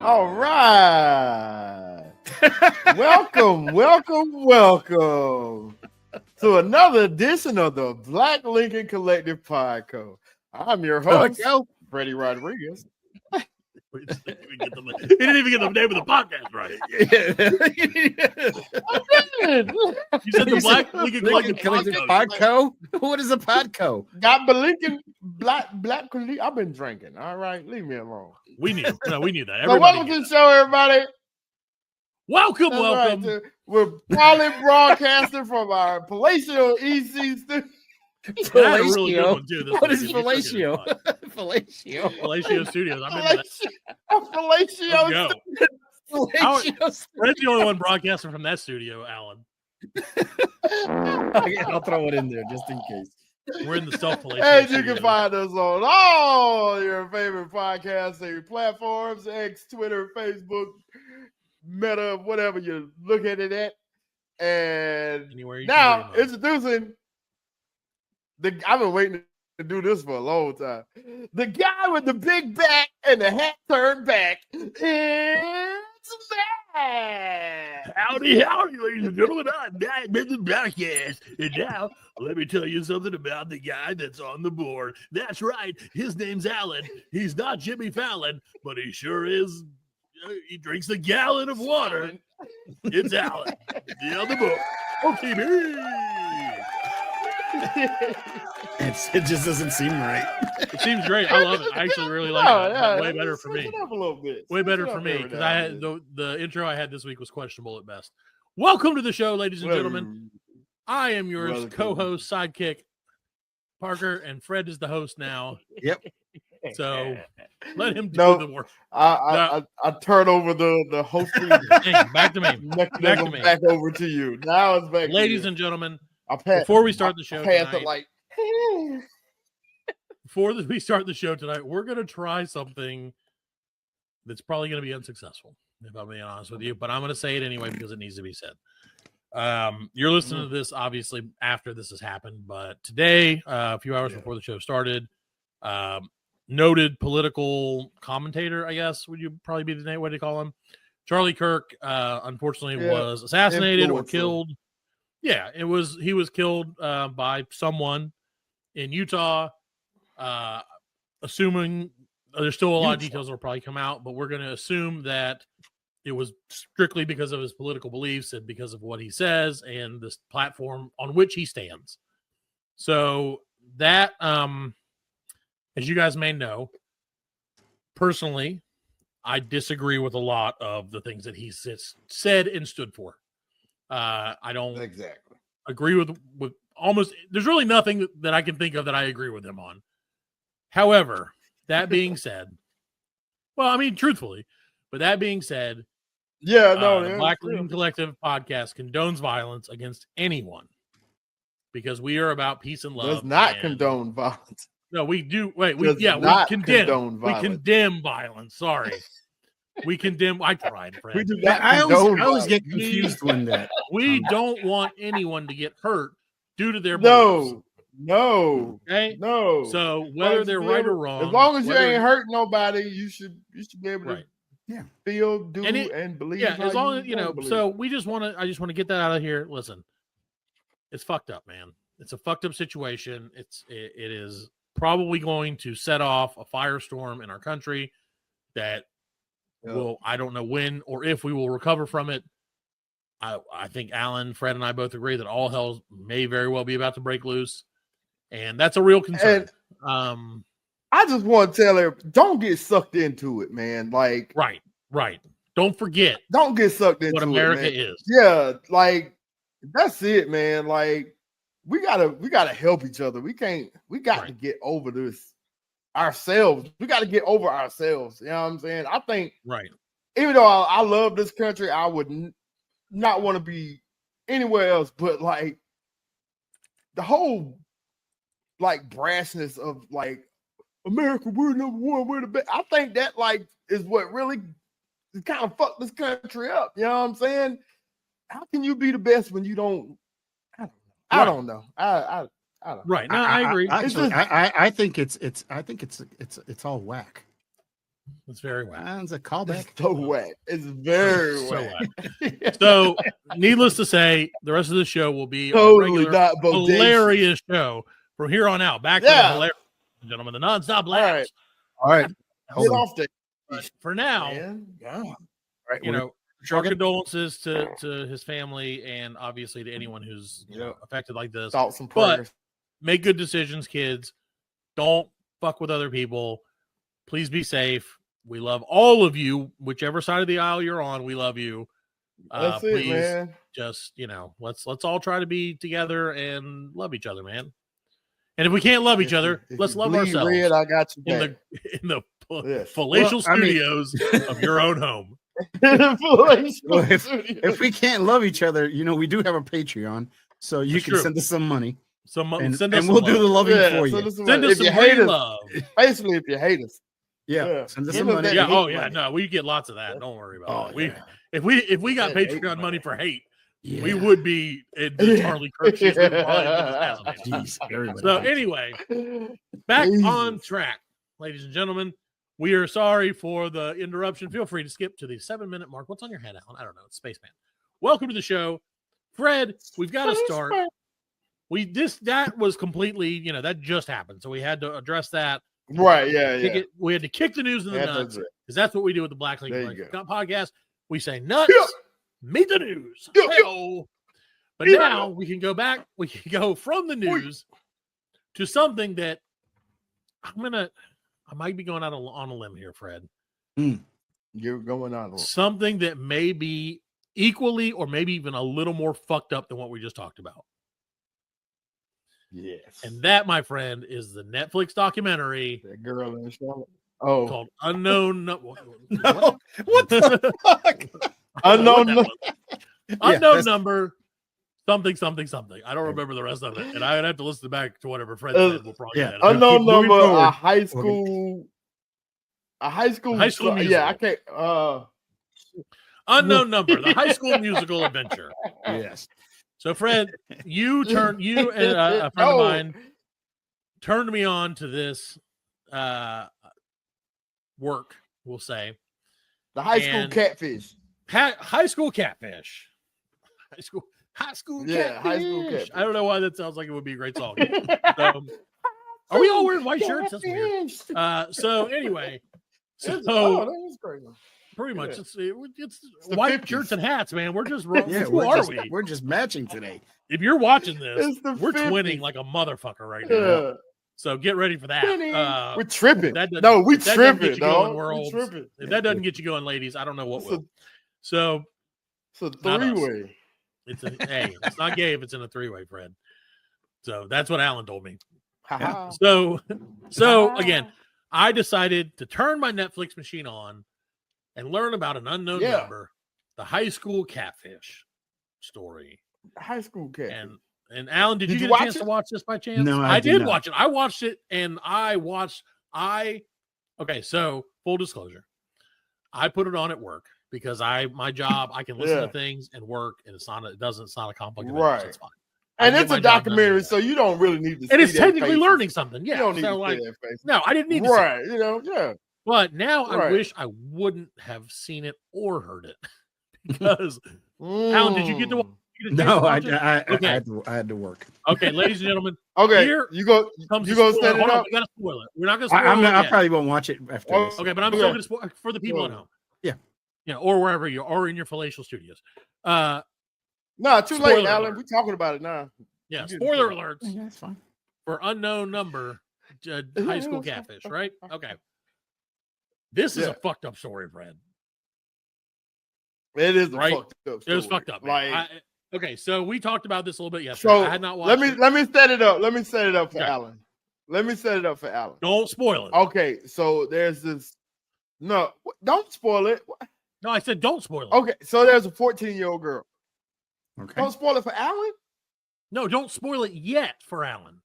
All right. welcome to another edition of the Black Lincoln Collective Podcast. I'm your host, Freddie Rodriguez. He didn't even get the name of the podcast right. You said the Black Lincoln Collective Podco? What is a Podco? Got the Lincoln Black. I've been drinking. All right, leave me alone. We knew that. So welcome to the show, everybody. Welcome. Right, we're probably broadcasting from our palatial EC studio. Fellatio. What is fellatio? Fellatio Studios. I'm into Fellatio. Fred's the only one broadcasting from that studio, Alan. I'll throw it in there just in case. We're in the self-fellatio. And you can find us on all your favorite podcasting platforms: X, Twitter, Facebook, Meta, whatever you look at it at. And now introducing I've been waiting to do this for a long time. The guy with the big back and the hat turned back. It's Matt. Howdy, ladies and gentlemen. I'm back with the podcast. And now, let me tell you something about the guy that's on the board. That's right. His name's Alan. He's not Jimmy Fallon, but he sure is. He drinks a gallon of water. It's Alan. The other book. Okay, baby. It just doesn't seem right. It seems great. I love it. I actually really like it. Yeah, way better for me. Way better for me because I had the intro I had this week was questionable at best. Welcome to the show, ladies and gentlemen. I am your co-host, sidekick, Parker, and Fred is the host now. Yep. So let him do the work. I turn over the hosting. Back to me. Back over to you. Now it's back. Ladies and gentlemen. Before we start the show tonight, we start the show tonight, we're going to try something that's probably going to be unsuccessful, if I'm being honest with you, but I'm going to say it anyway because it needs to be said. You're listening to this, obviously, after this has happened, but today, a few hours before the show started, noted political commentator, I guess, would you probably be the way to call him? Charlie Kirk, unfortunately, was assassinated or killed. Yeah, he was killed by someone in Utah. Assuming there's still a lot of details that will probably come out, but we're going to assume that it was strictly because of his political beliefs and because of what he says and this platform on which he stands. So that, as you guys may know, personally, I disagree with a lot of the things that he said and stood for. I don't exactly agree with almost. There's really nothing that I can think of that I agree with him on. However, that being said, well, I mean, truthfully, but that being said, the Black Lincoln Collective podcast condones violence against anyone because we are about peace and love. Does not condone violence. No, we do. We condemn violence. Sorry. We condemn. I tried, Fred. I always get confused when that. We don't want anyone to get hurt due to their beliefs. No. Okay. No. So whether they're right or wrong, as long as you ain't hurt nobody, you should be able to feel, do, and believe. Yeah, as long as you know. So I just want to get that out of here. Listen, it's fucked up, man. It's a fucked up situation. It is probably going to set off a firestorm in our country that. Well, I don't know when or if we will recover from it. I think Alan, Fred, and I both agree that all hell may very well be about to break loose, and that's a real concern. And, I just want to tell her, don't get sucked into it, man. Like, right. Don't forget. Don't get sucked into what America is. Yeah, like that's it, man. Like we gotta help each other. We got to get over this. Ourselves, we got to get over ourselves. You know what I'm saying? I think, even though I love this country, I would not want to be anywhere else. But like the whole like brashness of like America, we're number one, we're the best. I think that like is what really kind of fucked this country up. You know what I'm saying? How can you be the best when you don't? I don't know. I don't know. Right. No, I agree. Actually, I think it's all whack. It's very whack. That's a callback. It's so whack. It's very So whack. So, needless to say, the rest of the show will be a Totally regular, not bodacious. hilarious show from here on out. Back to the hilarious, gentlemen, the nonstop laughs. All right. Get off the But for now, man. God. Right, you know, Sure. our condolences to his family and obviously to anyone who's affected like this. Thoughts and But prayers. make good decisions, kids. Don't fuck with other people. Please be safe. We love all of you, whichever side of the aisle you're on. We love you. That's it, please, man. just let's all try to be together and love each other, man. And if we can't love each other, If let's you love bleed ourselves red, I got you in back. the Yes. palatial Well, I mean- studios of your own home. Well, if we can't love each other, we do have a Patreon, so you That's can true. send us some money, Send us and some we'll love. do the loving Yeah, for send you. us some Send money. us If you some hate free us, love. basically, if you hate us, Yeah, send us Give some us money. that Yeah. hate Oh yeah. money. No, we get lots of that. Don't worry about it. yeah. If we got Yeah, hate Patreon money money. for hate, Yeah. we would be in the Charlie Kirk shoes. We would probably been assassinated. Jeez, everybody So hates anyway, back Jesus. on track, ladies and gentlemen. We are sorry for the interruption. Feel free to skip to the 7-minute mark. What's on your head, Alan? I don't know. It's Spaceman. Welcome to the show, Fred. We've got to start. That was completely, that just happened, so we had to address that. Right? Yeah. We had to kick the news in the Yeah, nuts that's it. because that's what we do with the Black Link There you podcast. We say nuts, meet the news. Yeah. Hey-o. But Yeah. now we can go back. We can go from the news to something that I might be going out on a limb here, Fred. You're going on. Something that may be equally or maybe even a little more fucked up than what we just talked about. Yes. And that, my friend, is the Netflix documentary That girl in Charlotte. Oh, called Unknown. No, what the fuck? unknown. Unknown number. Something. I don't remember the rest of it, and I would have to listen back to whatever Fred said. We'll probably yeah. get it. Unknown Keep moving number. forward. A high school. Yeah, I can't. Unknown number. The high school musical adventure. Yes. So, Fred, you and a friend of mine turned me on to this work. We'll say The high school And- catfish. high school catfish. High school Yeah, catfish. high school catfish. I don't know why that sounds like it would be a great song. Are we all wearing white shirts? That's weird. So anyway, Oh, that was great. pretty much Yeah. it's the white 50s. shirts and hats, man. We're just wrong. Yeah, Who are we? we're just matching today. If you're watching this, It's the we're 50s. twinning like a motherfucker right now. Yeah. So get ready for that. We're tripping. that doesn't- No, we if that doesn't get tripping, you going, dog. We worlds. tripping. If that doesn't get you going, ladies, I don't know what It's will. So a Not us. three-way. it's not gay if it's in a 3-way, Fred. So that's what Alan told me. Ha-ha. So again, I decided to turn my Netflix machine on and learn about an unknown Yeah. number, the high school catfish story. High school catfish. And Alan, did you Did you get a watch chance it? to watch this by chance? No, I I did did not. watch it. I watched it, and okay, so full disclosure. I put it on at work because my job, I can listen Yeah. to things and work, and it's not a conflict of Right. interest. It's fine. I And get it's my a job done documentary, anyway. so you don't really need to And it's see their technically faces. learning something. You Yeah. don't need So to like, see their face. no, I didn't need to see it. Right. Yeah. But now I Right. wish I wouldn't have seen it or heard it. Because Alan, did you get to watch? you get a chance No, to I watch it? Okay. had to work. Okay, ladies and gentlemen, Okay, Here you go comes you the go spoiler. stand it Hold on, up. we gotta spoil it. We're not gonna spoil it I yet. probably won't watch it after Oh, this. Okay, but I'm Okay. still gonna spoil for the people at home. Yeah. Or wherever you are, or in your palatial studios. No, too Spoiler late, Alan. alert. We're talking about it now. Yeah, You did spoiler spoil alerts Yeah, that's fine. for unknown number high school catfish, right? Okay. This is a Yeah. fucked up story, Fred. It is a Right? fucked up. It was story. fucked up. Man. Like, Okay, so we talked about this a little bit yesterday. so I had not watched it. let me set it up. Let me set it up for Okay. Alan. Let me set it up for Alan. Don't spoil it. Okay, so there's this. No, don't spoil it. No, I said don't spoil it. Okay, so there's a 14-year-old girl. Okay. Don't spoil it for Alan. No, don't spoil it yet for Alan.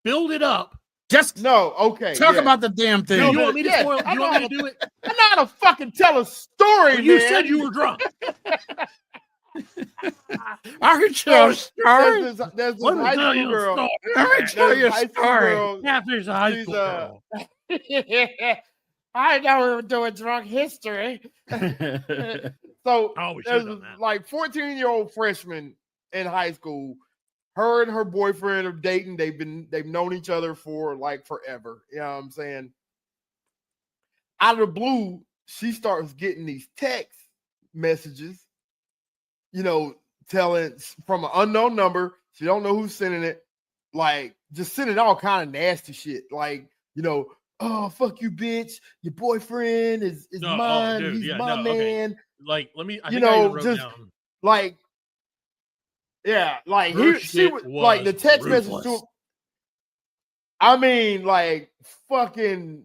Build it up. Just No, okay. talk yeah. about the damn Do thing. you want me to Yeah, spoil it? I You want me know. to do it? I know how to fucking tell a story, Well, you man. said you were drunk. I can tell a story. There's this Let me high tell school you a girl. story. Let me tell There's you high a school story. girl. Catfish a high She's, school girl. I know we were doing drunk history. So there's like 14-year-old freshman in high school. Her and her boyfriend are dating. They've known each other for like forever. You know what I'm saying? Out of the blue, she starts getting these text messages, you know, telling from an unknown number. She don't know who's sending it. Like, just sending all kind of nasty shit. Like, you know, oh, fuck you, bitch. Your boyfriend is mine. Dude, he's my man. Okay. Like, let me, I you think I even know, wrote just down. like, yeah, like she was like the text message to him. I mean, like fucking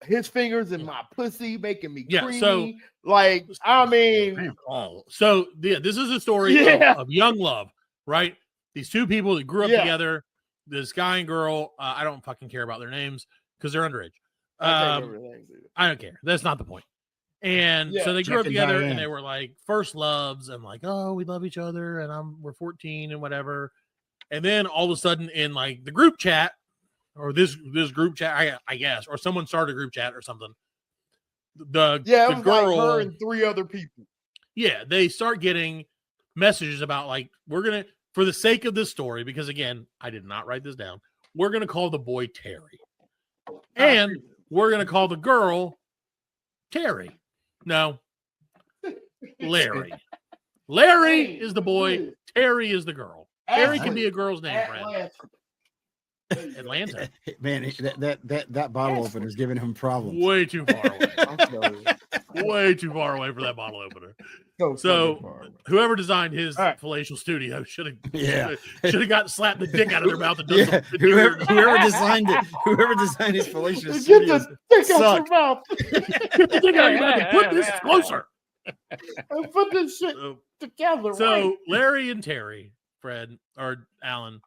his fingers in my pussy, making me creamy. So like, I mean, so yeah, this is a story of young love, right? These two people that grew up together, this guy and girl. I don't fucking care about their names because they're underage. I don't care. That's not the point. And so they grew up together and they were like first loves and like, oh, we love each other and we're 14 and whatever. And then all of a sudden in like the group chat or this group chat, I guess, or someone started a group chat or something. The girl, like her and 3 other people. Yeah, they start getting messages about like, we're going to, for the sake of this story, because again, I did not write this down. We're going to call the boy Terry. And we're going to call the girl Terry. No, Larry. Larry is the boy. Terry is the girl. Terry can be a girl's name, friend. Atlanta. Man, that bottle opener is giving him problems. Way too far away. Way too far away for that bottle opener. So whoever designed his palatial studio should have got slapped the dick out of their mouth and done whoever designed it, whoever designed his palatial studio. Get the dick out your mouth. Get the dick out your mouth and put this closer. And put this shit together. So Larry and Terry, Fred or Alan,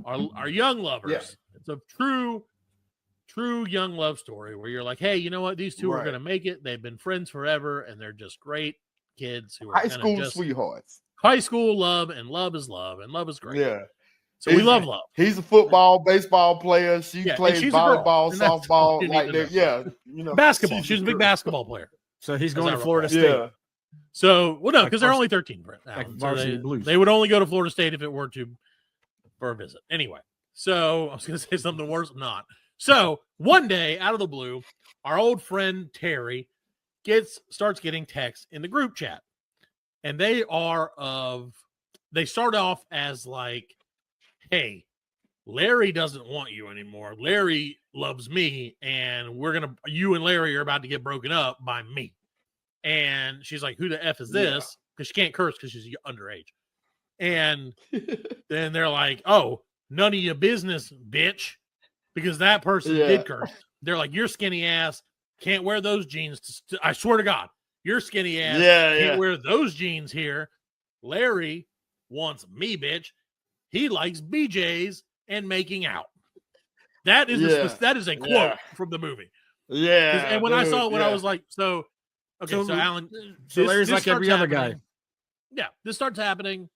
are young lovers. Yeah. It's a true young love story where you're like, hey, you know what? These two are going to make it. They've been friends forever, and they're just great kids who are high school sweethearts. High school love, and love is love, and love is great. Yeah. So we love love. He's a football, baseball player. She plays volleyball, softball, like that. Yeah. You know, basketball. She's a big basketball player. So he's going to Florida State. Yeah. So, well, no, because they're only 13. They would only go to Florida State if it were for a visit. Anyway, so I was going to say something worse. I'm not. So one day, out of the blue, our old friend Terry starts getting texts in the group chat, and they start off as like, "Hey, Larry doesn't want you anymore. Larry loves me, and you and Larry are about to get broken up by me." And she's like, "Who the F is this?" Because she can't curse because she's underage. And then they're like, "Oh, none of your business, bitch." Because that person did curse. They're like, "Your skinny ass can't wear those jeans. I swear to God, your skinny ass can't wear those jeans here. Larry wants me, bitch. He likes BJs and making out." That is a quote from the movie. Yeah. And when I saw it, I was like, so Alan, Larry's like every other guy. Yeah, this starts happening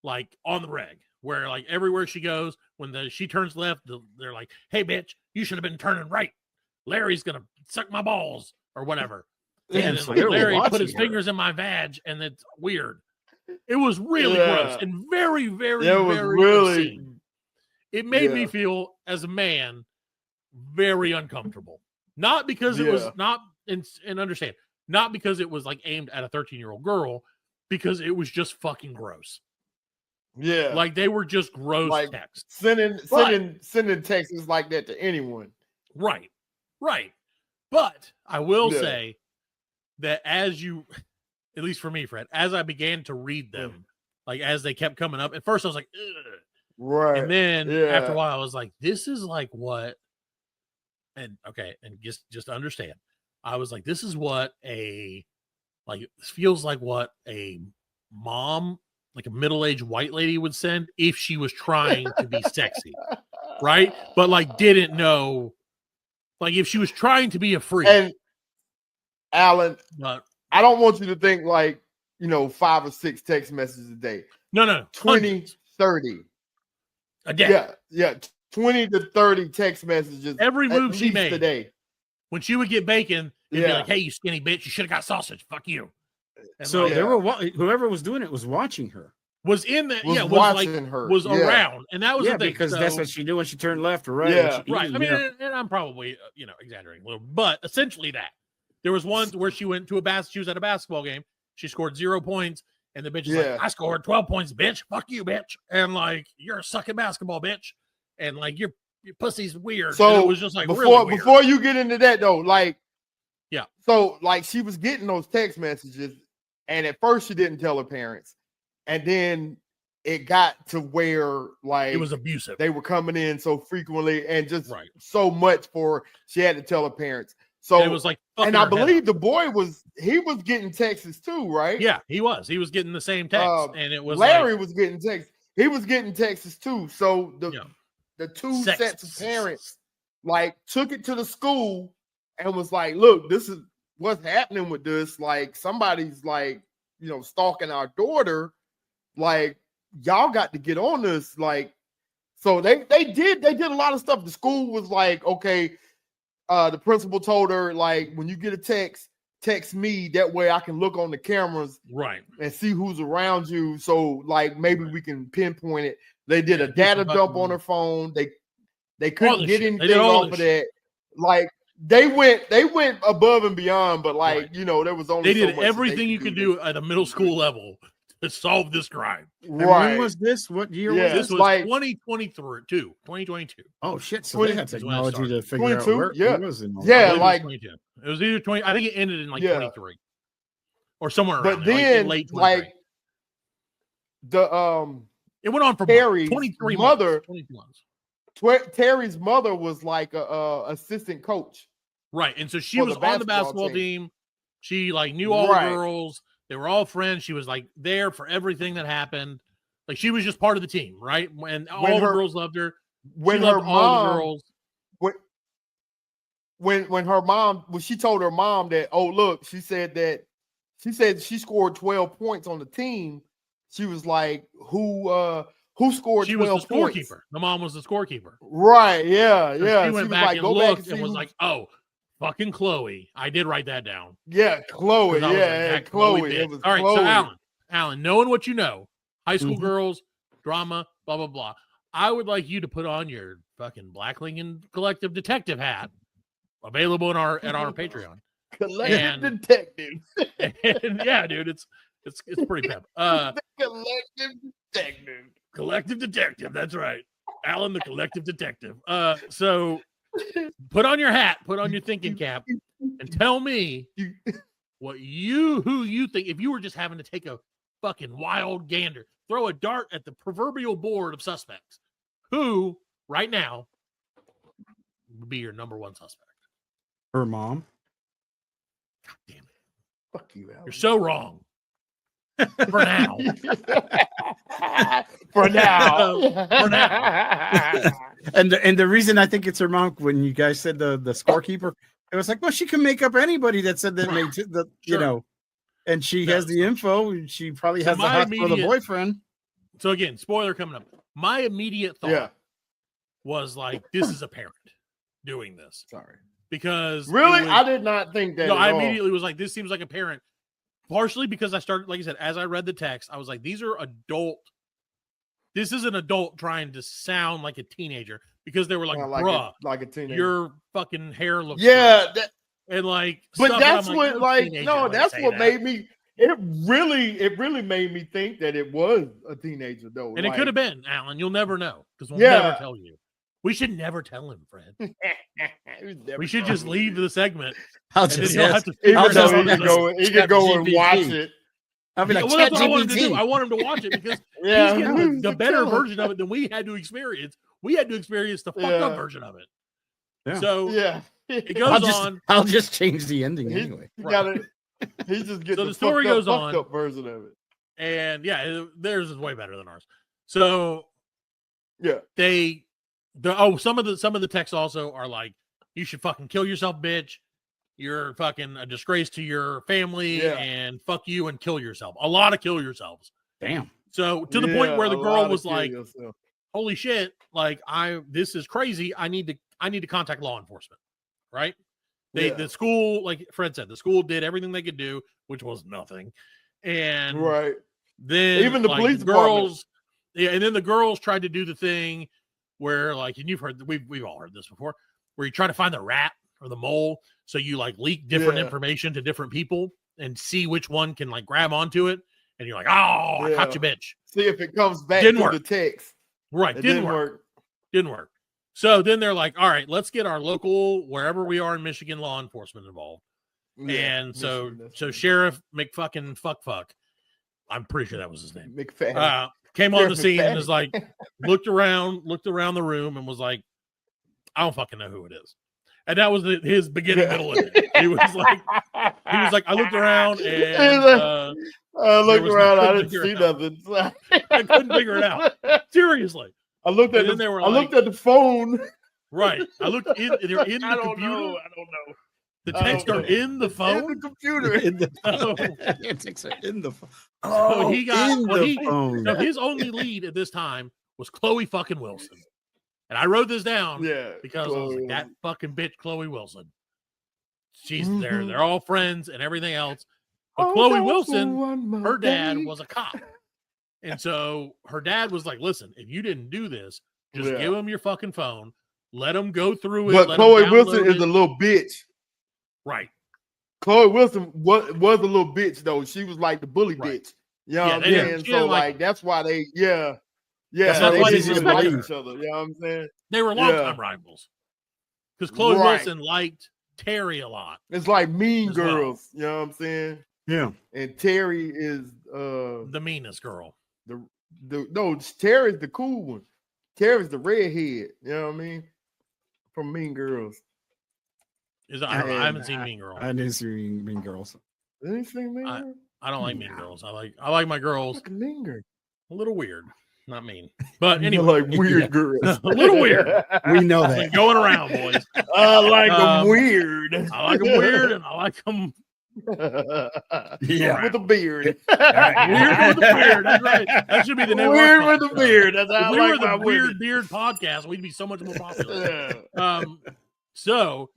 like on the reg, where like everywhere she goes, when she turns left, they're like, "Hey, bitch, you should have been turning right. Larry's gonna suck my balls," or whatever. And then Larry put his fingers in my vag, and it's weird. It was really gross and very, very, very obscene. It made me feel, as a man, very uncomfortable. Not because it was not, and understand, not because it was like aimed at a 13-year-old girl, because it was just fucking gross. Yeah. Like they were just gross texts. Sending texts like that to anyone. Right. But I will say that as you, at least for me, Fred, as I began to read them, like as they kept coming up, at first I was like, ugh. Right. And then after a while I was like, this is like what, and just understand. I was like, this is what this feels like what a mom, like a middle-aged white lady would send if she was trying to be sexy. Right. But like didn't know, like if she was trying to be a freak. And Alan, I don't want you to think like, 5 or 6 text messages a day. No. 20, 30. A day. Yeah. 20 to 30 text messages every move she made today. when she would get bacon, it'd be Yeah. like, "Hey, you skinny bitch, you should have got sausage. Fuck you." And So like, they were whoever was doing it was watching her. was in that, Was was watching like her. was Yeah. around, and that was the thing. Because So, that's what she did when she turned left or right. Yeah. when she right. eating, I mean, you know. and I'm probably exaggerating a little, but essentially that. There was one where she went to she was at a basketball game. She scored 0 points, and the bitch is like, "I scored 12 points, bitch. Fuck you, bitch." And like, "You're a sucking basketball, bitch." And like, your pussy's weird. So and it was just like before you get into that though, like, yeah. So like she was getting those text messages, and at first she didn't tell her parents, and then it got to where like it was abusive. They were coming in so frequently and just so much for she had to tell her parents. So and it was like, and I believe the boy was getting texts too, right? Yeah, he was getting the same text, and it was Larry was getting texts. He was getting texts too. So the two sets of parents like took it to the school and was like, "Look, this is what's happening with this. Like somebody's like, stalking our daughter. Like y'all got to get on this." Like, so they did a lot of stuff. The school was like, "Okay." The principal told her, like, when you get a text me. That way I can look on the cameras and see who's around you. So, like, maybe we can pinpoint it. They did a data dump on her phone. They couldn't get anything off of that. Like, they went above and beyond, but like, there was only they did everything you could do at a middle school level to solve this crime. Right. When was this? What year was this? This was like 2022. Oh shit! So they had technology to figure out where it was. Like it was either 20. I think it ended in like 23 or somewhere around. But then, late 23. like the it went on for Terry's 23 mother. months. Terry's mother was like a assistant coach, right? And so she was on the basketball team. She like knew all the girls. They were all friends. She was like there for everything that happened. Like she was just part of the team, right? And all the girls loved her. When her mom, when her mom, when she told her mom that, oh look, she said she scored 12 points on the team. She was like, who scored 12 points? She was the scorekeeper. The mom was the scorekeeper. Right? Yeah, so yeah. She went back and looked and was like, oh. Fucking Chloe. I did write that down. Yeah, Chloe. Yeah, like, Chloe. It was all right, Chloe. So Alan, knowing what you know, high school girls, drama, blah, blah, blah. I would like you to put on your fucking Black Lincoln Collective Detective hat, available at our Patreon. Collective Detective. And yeah, dude, it's pretty pep. Collective Detective. That's right. Alan the Collective Detective. So put on your hat, put on your thinking cap, and tell me who you think, if you were just having to take a fucking wild gander, throw a dart at the proverbial board of suspects, who right now would be your number one suspect? Her mom. God damn it. Fuck you, Alan. You're so wrong. For now. For now. And the reason I think it's her mom, when you guys said the scorekeeper, it was like, well, she can make up anybody that said that made and she has the info, and she probably has the hots for the boyfriend. So again, spoiler coming up. My immediate thought was like, this is a parent doing this. Sorry. Because really, I did not think that. No, I immediately was like, this seems like a parent. Partially because I started, like I said, as I read the text, I was like, these are adult. This is an adult trying to sound like a teenager, because they were like, bruh, like a teenager. Your fucking hair looks and like, but that's what that's what made me. It really made me think that it was a teenager though. And it could have been, Alan. You'll never know, because we'll never tell you. We should never tell him, Fred. We should just leave the segment. He could go and watch it. I'll be like, well, that's what I want him to do. I want him to watch it, because he's getting the better version of it than we had to experience. We had to experience the fucked up version of it. Yeah. So it goes on. I'll just change the ending anyway. He just gets the story goes on. Up version of it. And theirs is way better than ours. So some of the texts also are like, you should fucking kill yourself, bitch. You're fucking a disgrace to your family, and fuck you and kill yourself. A lot of kill yourselves. Damn. So to the point where the girl was like, holy shit, like this is crazy. I need to contact law enforcement. Right. The school, like Fred said, the school did everything they could do, which was nothing. And then even the police girls, and then the girls tried to do the thing where, like, and you've heard, we've all heard this before, where you try to find the rat or the mole, so you like leak different information to different people and see which one can like grab onto it, and you're like, oh, I caught you, bitch. See if it comes back Didn't to work. the text. Right, didn't work. Didn't work. So then they're like, all right, let's get our local, wherever we are in Michigan, law enforcement involved. Yeah, and so Sheriff McFucking fuck, I'm pretty sure that was his name. Came on the scene and is like, looked around the room and was like, I don't fucking know who it is. And that was his beginning, middle, and end. He was like, I looked around and I looked around, I didn't see nothing. I couldn't figure it out. Seriously. I looked at the phone. Right. I looked in. They're in the computer. I don't know. The texts are in the phone. In the computer. The texts are in the phone. So he got in the phone. So his only lead at this time was Chloe fucking Wilson. And I wrote this down because I was like, that fucking bitch, Chloe Wilson. She's there. They're all friends and everything else. But Chloe Wilson, her dad was a cop. And so her dad was like, listen, if you didn't do this, just give him your fucking phone. Let him go through it. But Chloe Wilson is a little bitch. Right. Chloe Wilson was a little bitch, though. She was like the bully bitch. You know what I'm saying? So, like, that's why they, that's why they didn't like each other. You know what I'm saying? They were longtime rivals. Because Chloe Wilson liked Terry a lot. It's like Mean Girls. You know what I'm saying? Yeah. And Terry is the meanest girl. No, Terry's the cool one. Terry's the redhead. You know what I mean? From Mean Girls. I haven't seen Mean Girls. I didn't see Mean Girls. Didn't you see Mean Girls? I don't like Mean Girls. I like my girls Mean Girl. A little weird. Not mean. But anyway. Like weird girls. A little weird. We know that. Going around, boys. I like them weird. I like them weird and I like them with a beard. Weird with a beard. That's right. That should be the name. Weird with a beard. That's how if we I were like the Weird Beard podcast, we'd be so much more popular. So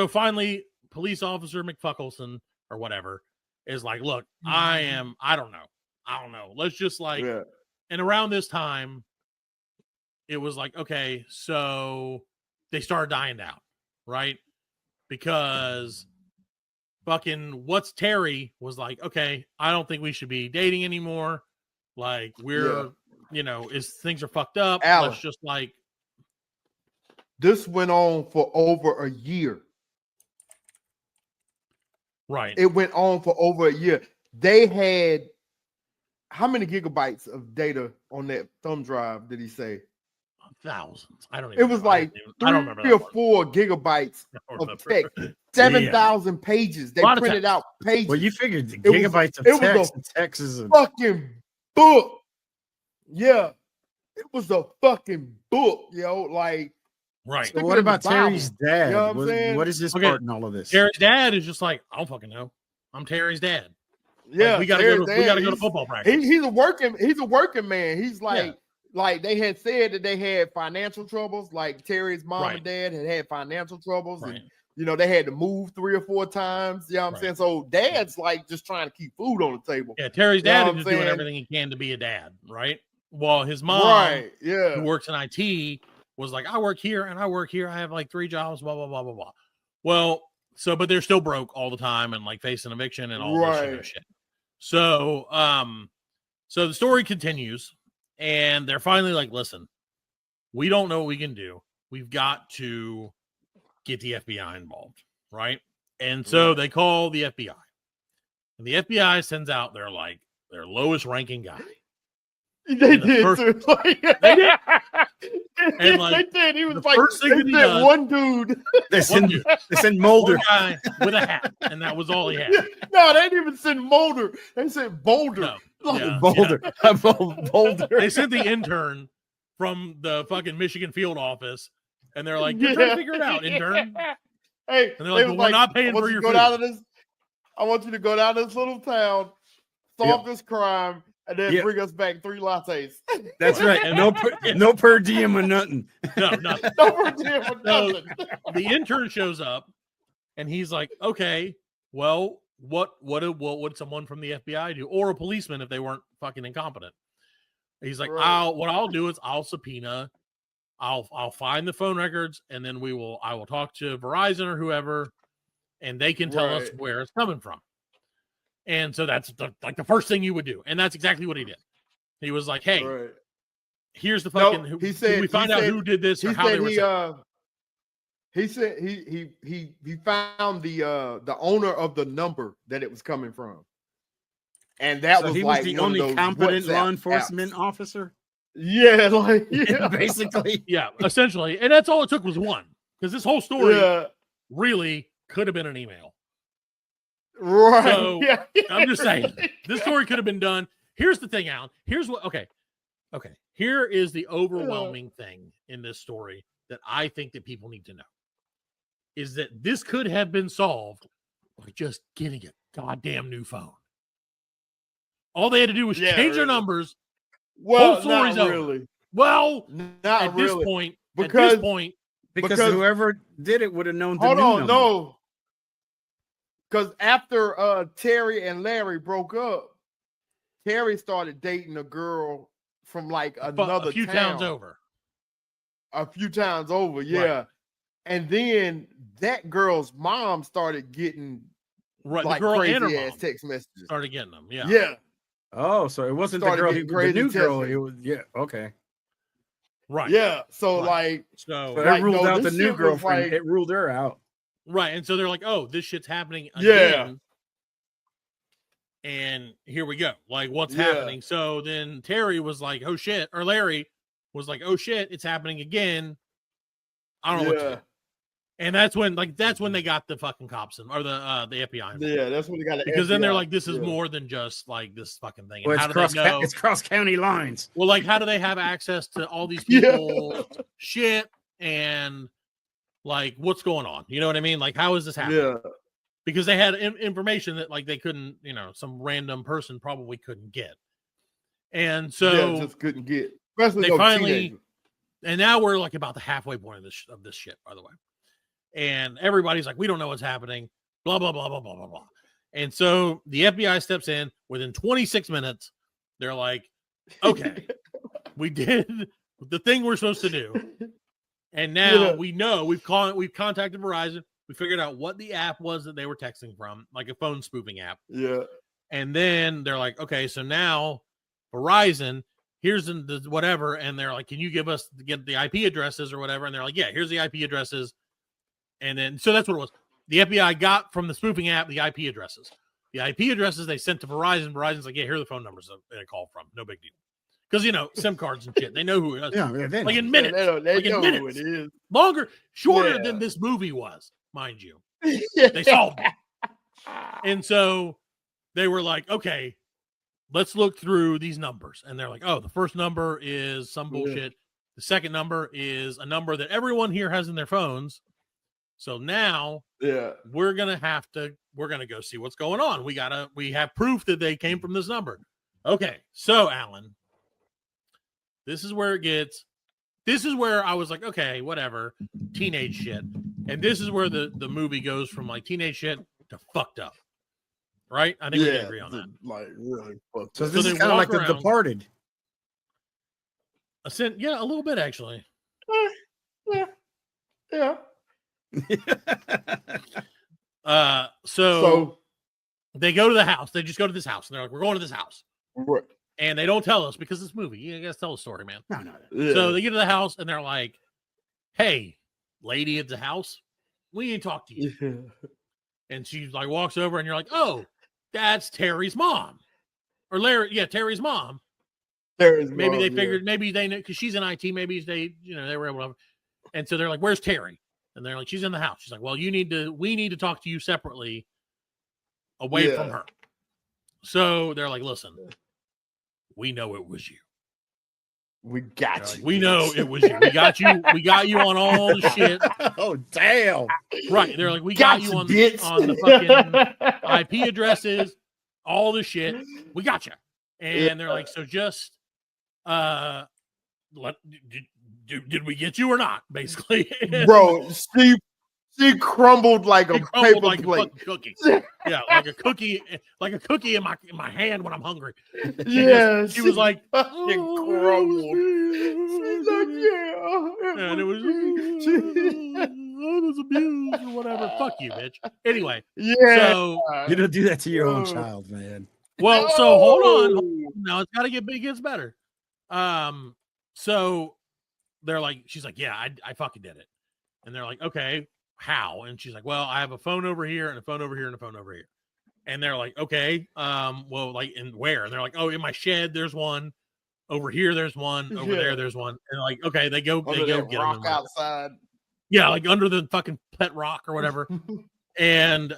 finally, police officer McFuckelson or whatever is like, look, I don't know. Let's just like, and around this time, it was like, okay, so they started dying down, right? Because fucking what's Terry was like, okay, I don't think we should be dating anymore. Like we're, things are fucked up. Alan, let's just like. This went on for over a year. Right. It went on for over a year. They had how many gigabytes of data on that thumb drive did he say? Thousands. I don't even It was like 3 or 4 gigabytes of text. 7,000 pages. They printed out pages. Well, you figured the gigabytes of text. Text is a fucking book. Yeah. It was a fucking book, like. Right. So what about Terry's dad? You know what I'm saying? What is his part in all of this? Terry's dad is just like, I don't fucking know. I'm Terry's dad. Yeah, like, we gotta go to football practice. He's a working man. He's like they had said that they had financial troubles. Like Terry's mom and dad had financial troubles, and they had to move 3 or 4 times. You know what I'm saying? So dad's like just trying to keep food on the table. Yeah, Terry's dad is just doing everything he can to be a dad, right? While his mom, who works in IT, was like, I work here and I work here. I have like 3 jobs, blah, blah, blah, blah, blah. Well, but they're still broke all the time and like facing eviction and all this shit. So, so the story continues and they're finally like, listen, we don't know what we can do. We've got to get the FBI involved. Right. And so they call the FBI and the FBI sends out their lowest ranking guy. They did. They did. And like, they did. He was the like, first thing they said one dude. They sent Mulder. One guy with a hat, and that was all he had. No, they didn't even send Mulder. They sent Boulder. No. Boulder. Boulder. They sent the intern from the fucking Michigan field office, and they're like, you're trying to figure it out, intern. Hey, and they're like, well, we're not paying for your food. I want you to go down to this little town, solve this crime, and then bring us back 3 lattes. That's right. No per diem or nothing. No, nothing. No per diem or nothing. The intern shows up, And he's like, okay, well, what would someone from the FBI do, or a policeman if they weren't fucking incompetent? He's like, what I'll do is I'll subpoena, I'll find the phone records, and then I will talk to Verizon or whoever, and they can tell us where it's coming from. And so that's the first thing you would do, and that's exactly what he did. He was like, hey, here's the fucking. He said, we find out who did this or how they were. He said he found the owner of the number that it was coming from, and that was he like was the only competent law enforcement officer. Yeah, basically, yeah, essentially, and that's all it took was one, because this whole story really could have been an email. Right. So I'm just saying, this story could have been done. Here's the thing, Alan. Here's what. Okay. Here is the overwhelming thing in this story that I think that people need to know. Is that this could have been solved by just getting a goddamn new phone. All they had to do was change their numbers. Well, whole story's not over. really. Well, not at really. this point, because whoever did it would have known. Hold on, no. Because after Terry and Larry broke up, Terry started dating a girl from like another a few towns over. A few towns over, yeah. Right. And then that girl's mom started getting the girl crazy and her ass mom text messages. Started getting them, yeah. Yeah. Oh, so it wasn't the girl, the new girl. It was, okay. Right. Yeah. So right. So it ruled out the new girlfriend. It ruled her out. Right. And so they're like, oh, this shit's happening again. Yeah. And here we go. Like, what's happening? So then Terry was like, oh shit. Or Larry was like, oh shit, it's happening again. I don't know what to do. And that's when they got the fucking cops or the FBI. Yeah, that's when they got because then they're like, this is more than just like this fucking thing. Well, it's cross county lines. Well, like, how do they have access to all these people shit and like what's going on? You know what I mean? Like, how is this happening? Yeah. Because they had information that like they couldn't, some random person probably couldn't get. And so just couldn't get. Especially they finally, and now we're like about the halfway point of this shit, by the way. And everybody's like, we don't know what's happening, blah, blah, blah, blah, blah, blah, blah. And so the FBI steps in within 26 minutes. They're like, okay, we did the thing we're supposed to do. And now we know we've contacted Verizon. We figured out what the app was that they were texting from, like a phone spoofing app. Yeah. And then they're like, okay, so now Verizon, here's the whatever. And they're like, can you get the IP addresses or whatever? And they're like, yeah, here's the IP addresses. And then, so that's what it was. The FBI got from the spoofing app the IP addresses. The IP addresses they sent to Verizon. Verizon's like, yeah, here are the phone numbers that they called from. No big deal. Because, SIM cards and shit. They know who it is. Yeah, they like in minutes. They know who it is. Longer, shorter than this movie was, mind you. They solved it. And so they were like, okay, let's look through these numbers. And they're like, oh, the first number is some bullshit. The second number is a number that everyone here has in their phones. So now we're going to go see what's going on. We have proof that they came from this number. Okay. So Alan, this is where I was like, okay, whatever, teenage shit. And this is where the movie goes from like teenage shit to fucked up. Right? I think we can agree on that. Like really fucked up. So this is kind of like The Departed. A little bit actually. Yeah. So they go to the house. They just go to this house, and they're like, "We're going to this house," right? And they don't tell us because this movie. You guys tell the story, man. No. Yeah. So they get to the house, and they're like, "Hey, lady at the house, we need to talk to you." Yeah. And she like walks over, and you're like, "Oh, that's Terry's mom, or Larry? Yeah, Terry's mom." Maybe they figured, maybe they know because she's in IT. Maybe they were able to. And so they're like, "Where's Terry?" And they're like, "She's in the house." She's like, "Well, we need to talk to you separately away from her." So they're like, "Listen, we know it was you. We got you. We know it was you. We got you. We got you on all the shit." Oh, damn. Right. They're like, "We got you on the fucking IP addresses, all the shit. We got you." And they're like, "So just did we get you or not?" Basically, bro. She crumbled like a paper like plate. A cookie. Yeah, like a cookie in my hand when I'm hungry. Yeah, she was like fucking crumbled. She's like, yeah, and it was I was abused or whatever. Fuck you, bitch. Anyway, yeah. so You don't do that to your own child, man. Well, so hold on. Now it's got to get big. It gets better. So they're like, she's like, yeah, I fucking did it. And they're like, okay, how? And she's like, well, I have a phone over here and a phone over here and a phone over here. And they're like, okay, well, like, and where? And they're like, oh, in my shed, there's one. Over here, there's one. Over there, there's one. And like, okay, they go get rock them outside. Yeah, like under the fucking pet rock or whatever. And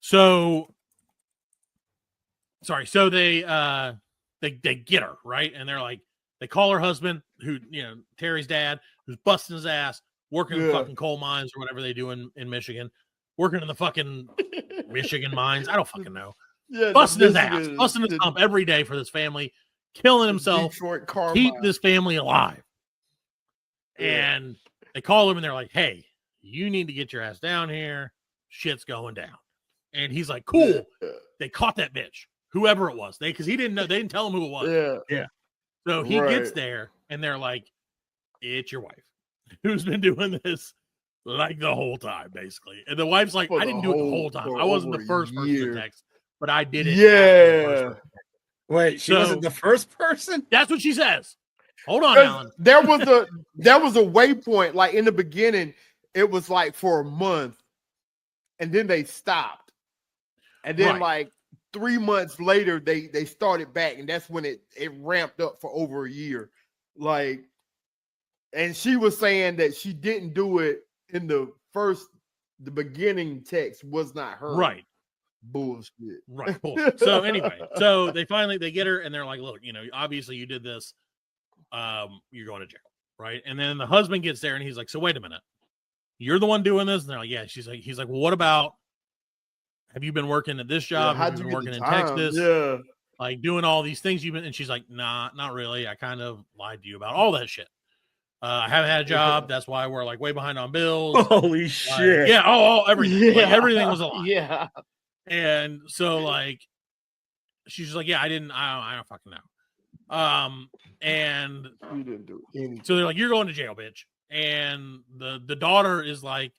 so they get her, right? And they're like, they call her husband, who, you know, Terry's dad, who's busting his ass, working in fucking coal mines or whatever they do in Michigan, working in the fucking Michigan mines. I don't fucking know. Yeah, busting his ass, busting his thumb every day for this family, killing himself, keep this family alive. And they call him and they're like, hey, you need to get your ass down here. Shit's going down. And he's like, cool. They caught that bitch, whoever it was. Because he didn't know, they didn't tell him who it was. Yeah. So he gets there and they're like, it's your wife who's been doing this like the whole time, basically. And the wife's like, I didn't do it the whole time. I wasn't the first person to text, but I did it. Yeah. Wait, she wasn't the first person? That's what she says. Hold on, Alan. There was a waypoint. Like in the beginning, it was like for a month, and then they stopped. And then like 3 months later, they started back, and that's when it ramped up for over a year. Like, and she was saying that she didn't do it in the beginning text was not her. Right. Bullshit. Right. Bullshit. So anyway, so they get her and they're like, look, you know, obviously you did this. You're going to jail. Right. And then the husband gets there and he's like, so wait a minute. You're the one doing this? And they're like, yeah. He's like, well, what about, have you been working at this job? Have you been working in Texas? Yeah. Like doing all these things you've been, and she's like, nah, not really. I kind of lied to you about all that shit. I haven't had a job. That's why we're like way behind on bills. Holy shit. Yeah. Oh, everything. Yeah. Like, everything was a lie. Yeah. And so like, she's just like, yeah, I don't fucking know. And you didn't do anything. So they're like, you're going to jail, bitch. And the daughter is like,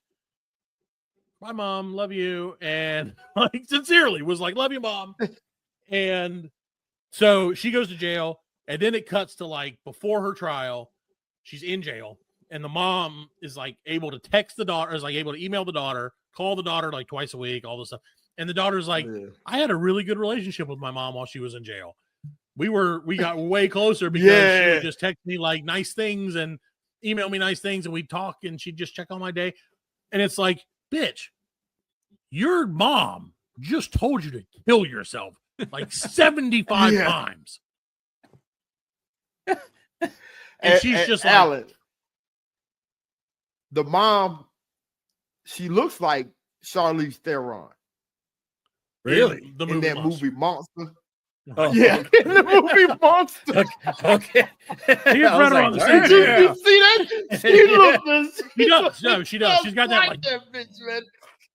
bye, mom, love you. And like sincerely was like, love you, mom. And so she goes to jail, and then it cuts to like before her trial, she's in jail, and the mom is like able to text the daughter, is like able to email the daughter, call the daughter like twice a week, all this stuff. And the daughter's like, I had a really good relationship with my mom while she was in jail. We got way closer because she would just text me like nice things and email me nice things, and we'd talk, and she'd just check on my day. And it's like, bitch, your mom just told you to kill yourself like 75 times. And she's just like, Alan, the mom, she looks like Charlize Theron. Really? In that movie Monster. Oh, yeah, in the movie Monster. Okay. She's right around the same. You see that? She looks. She does. No, she does. She's got that like that bitch, man.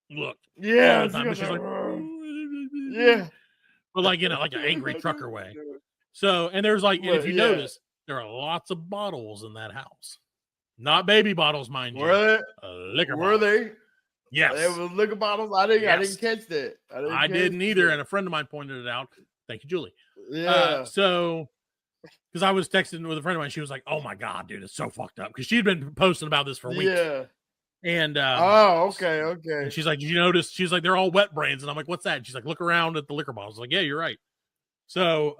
Look. Yeah. She's like, yeah. But like, you know, like an angry trucker way. So, and there's like, and if you notice, there are lots of bottles in that house. Not baby bottles, mind you. Were they? Liquor bottles. Were they? Yes. There was liquor bottles. I didn't catch that. I didn't either. And a friend of mine pointed it out. Thank you, Julie. Yeah. So, because I was texting with a friend of mine, she was like, "Oh my god, dude, it's so fucked up." Because she'd been posting about this for weeks. Yeah. And okay. And she's like, "Did you notice?" She's like, "They're all wet brains," and I'm like, "What's that?" And she's like, "Look around at the liquor bottles." I was like, "Yeah, you're right." So,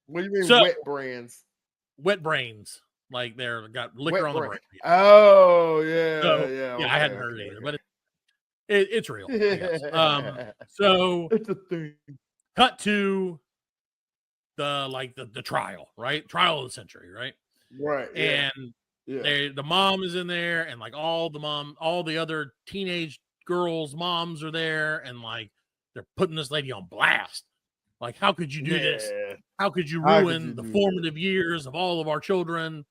what do you mean wet brains? Wet brains, like they're got liquor on the brain. Oh yeah, so, yeah. Okay, I hadn't heard it either, but it's real. I guess. So it's a thing. Cut to the trial, right? Trial of the century, right? Right. Yeah. And the mom is in there, and like all the other teenage girls' moms are there, and like they're putting this lady on blast. Like, how could you do this? How could you ruin the formative years of all of our children?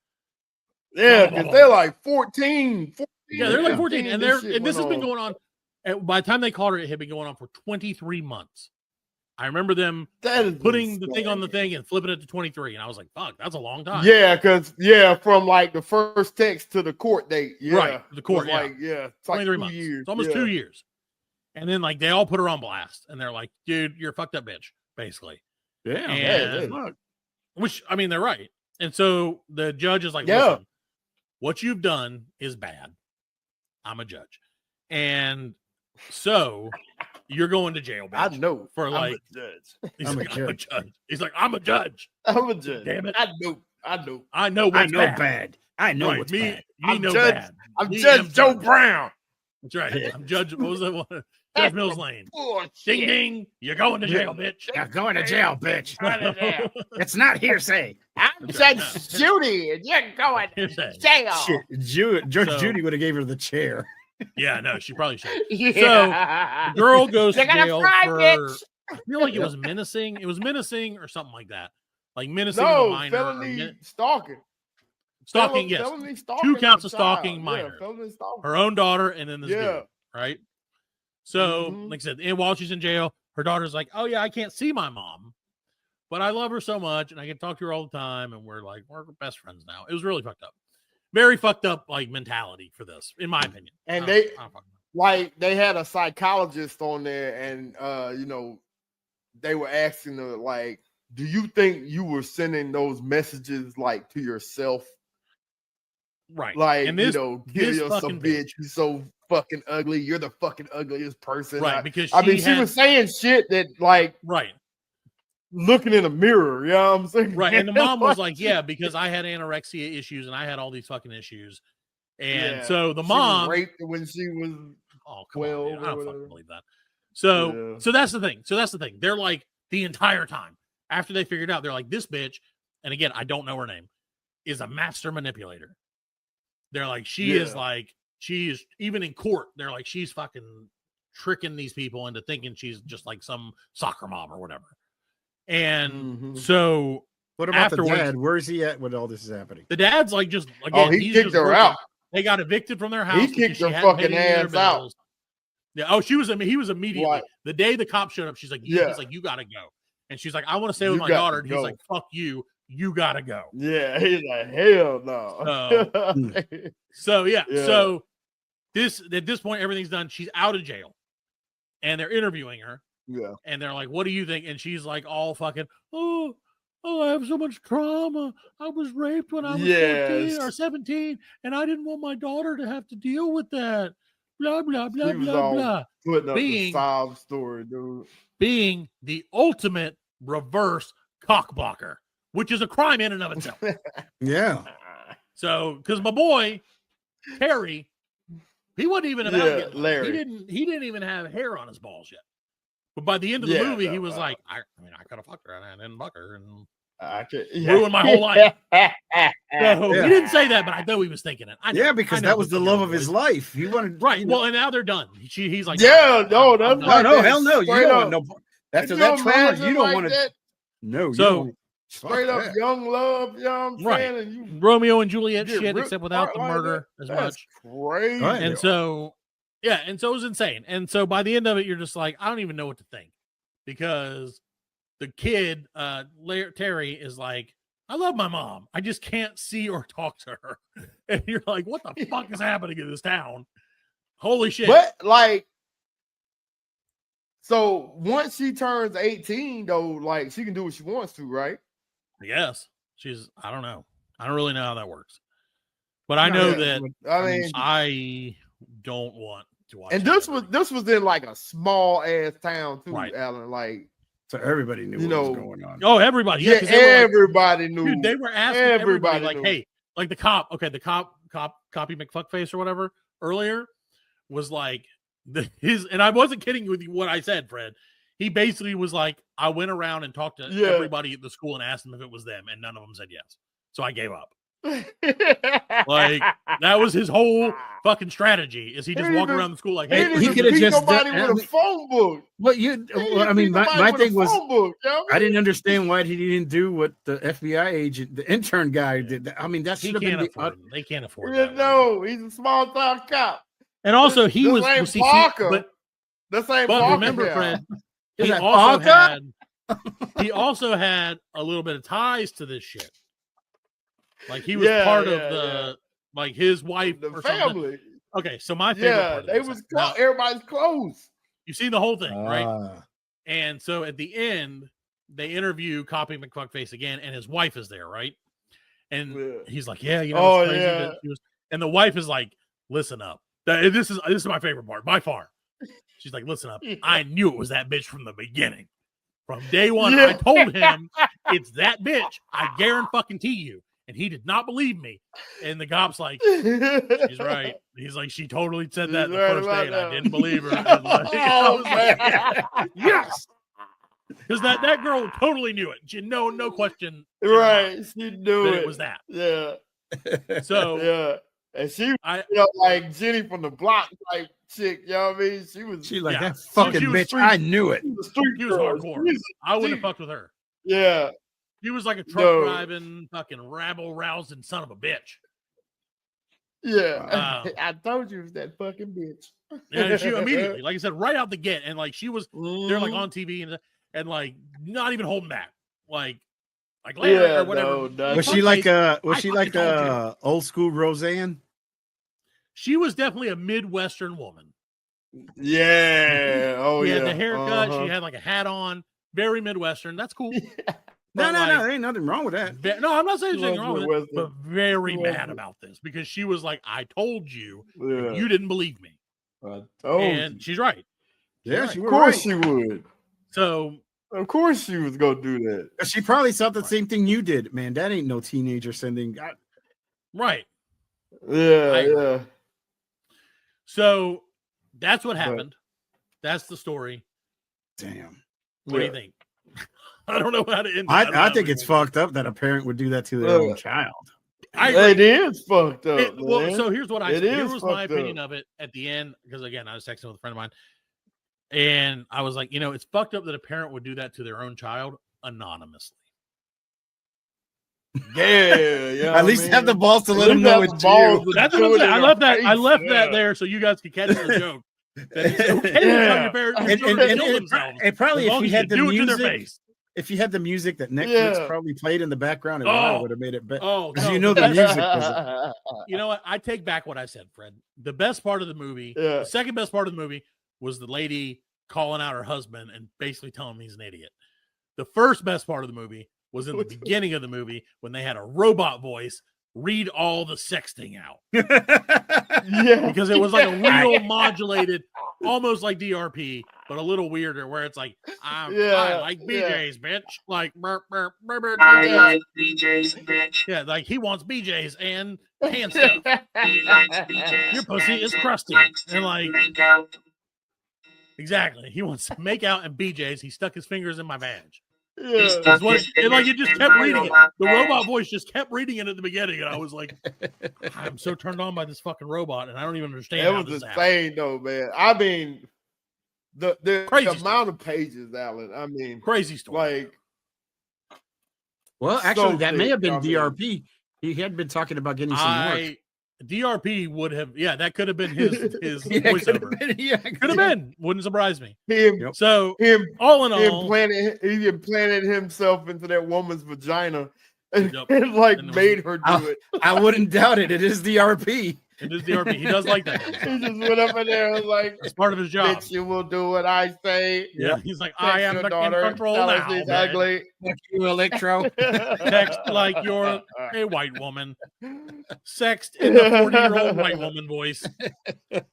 Yeah, because they're like 14, Yeah, they're like 14, and this has been on. going on. By the time they caught her, it had been going on for 23 months. I remember them putting the thing on the thing and flipping it to 23, and I was like, "Fuck, that's a long time." Yeah, because from like the first text to the court date, right, the court, it's 23 like months. years. It's almost 2 years. And then like they all put her on blast, and they're like, "Dude, you're a fucked up bitch," basically. Yeah, which I mean, they're right. And so the judge is like, "Listen, what you've done is bad. I'm a judge, and so." You're going to jail, bitch. I know. For like, I'm a judge. I'm a judge. He's like, I'm a judge. I'm a judge. Damn it. I know. I know what's bad. I know right, what's me, bad. I'm Judge. bad. I'm Judge Joe Brown. That's right. I'm Judge. What was that one? Judge Mills Lane. Ding ding. You're going to jail, bitch. You're going to jail, bitch. It's not hearsay. I'm Judge Judy, and you're going to jail. Shit, Judge Judy would have gave her the chair. Yeah, no, she probably should. Yeah. So the girl goes to jail for bitch. I feel like it was menacing. It was menacing or something like that. Like menacing a minor. Felony stalking. Stalking, yes. Felony stalking 2 counts of stalking minor. Stalking. Her own daughter and then this dude, right? So, Mhm. like I said, and while she's in jail, her daughter's like, "Oh yeah, I can't see my mom, but I love her so much, and I can talk to her all the time, and we're best friends now." It was really fucked up. Very fucked up, like, mentality for this, in my opinion. And they had a psychologist on there, and they were asking her, like, do you think you were sending those messages like to yourself? Right. Like, and this, kill yourself, bitch. You're so fucking ugly. You're the fucking ugliest person. Right. Because she was saying shit that, like, right. Looking in a mirror, you know what I'm saying? Right. And the mom was like, yeah, because I had anorexia issues and I had all these fucking issues. And so the mom was raped when she was 12. I don't fucking believe that. So that's the thing. They're like, the entire time after they figured out, they're like, this bitch, and again, I don't know her name, is a master manipulator. They're like, she's even in court, they're like, she's fucking tricking these people into thinking she's just like some soccer mom or whatever. And so what about the dad? Where is he at when all this is happening? The dad's like, just again, he kicked her out. They got evicted from their house. He kicked her fucking ass out. Yeah. Oh, he was immediately the day the cop showed up. She's like, he's like, you gotta go. And she's like, I want to stay with my daughter. And he's like, fuck you. You gotta go. Yeah. He's like, hell no. So So at this point, everything's done. She's out of jail, and they're interviewing her. Yeah. And they're like, what do you think? And she's like, all fucking, oh, I have so much trauma. I was raped when I was 14 or 17, and I didn't want my daughter to have to deal with that. Blah, blah, blah, blah, blah. Putting up the sob story, dude. Being the ultimate reverse cockblocker, which is a crime in and of itself. Yeah. So, because my boy, Terry, he wasn't even about to get Larry. He didn't even have hair on his balls yet. But by the end of the movie, he was like, I could have fucked her and I didn't fuck her and ruined my whole life. So, he didn't say that, but I know he was thinking it. Because that was the love of his life. He wanted Well, and now they're done. He's like, hell no. You don't want no. After that trauma, you don't want to. No. So straight up young love, you know what I'm saying? And you Romeo and Juliet shit, except without the murder as much. Crazy. And so. Yeah, and so it was insane. And so by the end of it, you're just like, I don't even know what to think. Because the kid, Terry, is like, I love my mom. I just can't see or talk to her. And you're like, what the fuck is happening in this town? Holy shit. But, like, so once she turns 18, though, like, she can do what she wants to, right? Yes. I don't know. I don't really know how that works. But I know that I don't want to watch. And this was in like a small ass town too, right. Alan. Like, so everybody knew what was going on. Oh, everybody. Yeah, everybody knew. Dude, they were asking everybody like, hey, like the copy McFuckface or whatever earlier was like and I wasn't kidding with you what I said, Fred. He basically was like, I went around and talked to everybody at the school and asked them if it was them, and none of them said yes. So I gave up. Like that was his whole fucking strategy. Is he just walking around the school like, hey, he could have just nobody with a phone book. I mean, my thing was, book, you know I didn't understand why he didn't do what the FBI agent, the intern guy did. I mean, that should have been they can't afford that. That no, he's a small town cop. And also, he was Parker. But remember, Fred, he also had a little bit of ties to this shit. Like he was part of the like his wife the or family. Something. Okay, so my favorite part they was everybody's close. You see the whole thing, right? And so at the end, they interview Copy McFuckface again, and his wife is there, right? And he's like, "Yeah, you know, it's crazy that he was." And the wife is like, "Listen up. This is my favorite part by far." She's like, "Listen up. I knew it was that bitch from the beginning. From day one, I told him it's that bitch. I guarantee you." And he did not believe me. And the cop's like, "She's right." He's like, "She totally said that the first day, and I didn't believe her." And like, yes. Because that girl totally knew it. She no question. Right. She knew it was that. Yeah. So and she like Jenny from the block type chick, you know what I mean? She like that fucking bitch. Street, I knew it. She was hardcore. I wouldn't have fucked with her. Yeah. He was like a truck driving, fucking rabble rousing son of a bitch. Yeah. I told you it was that fucking bitch. Yeah, she immediately, like I said, right out the gate. And like she was they're like on TV and like not even holding back. Like later or whatever. No, was she like a old school Roseanne? She was definitely a Midwestern woman. Yeah. Oh, she had the haircut, she had like a hat on, very Midwestern. That's cool. No, there ain't nothing wrong with that. No, I'm not saying there's anything wrong with it, but very mad about this because she was like, "I told you, and you didn't believe me." And she's right. Yeah, of course she would. So, of course she was gonna do that. She probably thought the same thing you did. Man, that ain't no teenager sending. Right. Yeah. So that's what happened. That's the story. Damn. What do you think? I don't know how to end. I think it's fucked up that a parent would do that to their own child. It is fucked up. So here's what I said. Here was my opinion of it at the end, because again, I was texting with a friend of mine, and I was like, it's fucked up that a parent would do that to their own child anonymously. Yeah. At least have the balls to let them know it's you. That's what I'm saying. I left that there so you guys could catch the joke. That it's okay to tell your parents and probably if you had the music. If you had the music that Netflix probably played in the background, it would have made it better. Because the music was. You know what? I take back what I said, Fred. The best part of the movie, the second best part of the movie, was the lady calling out her husband and basically telling him he's an idiot. The first best part of the movie was in the beginning of the movie when they had a robot voice read all the sexting out. Because it was like a real modulated, almost like DRP, but a little weirder, where it's like, I like BJ's, bitch. Like, burp, burp, burp, burp, I like BJ's, bitch. Yeah, like he wants BJ's and hand stuff. He likes BJ's. Your pussy is crusty. And like, exactly. He wants to make out and BJ's. He stuck his fingers in my vag. And like it just kept reading it. The robot voice just kept reading it at the beginning, and I was like, I'm so turned on by this fucking robot, and I don't even understand. That was insane, though, man. I mean, the amount of pages, Alan. I mean, crazy story. Like, well, actually, that may have been DRP. He had been talking about getting some work. DRP would have, that could have been his voiceover. Could have been. Wouldn't surprise me. So all in all, he implanted himself into that woman's vagina and made her do it. I wouldn't doubt it. It is DRP. It is DRP. He does like that. He just went up in there and was like, it's part of his job. Bitch, you will do what I say. Yeah. He's like, I am in control now. She's ugly. You Electro. Text like you're a white woman. Sext in the 40-year-old white woman voice.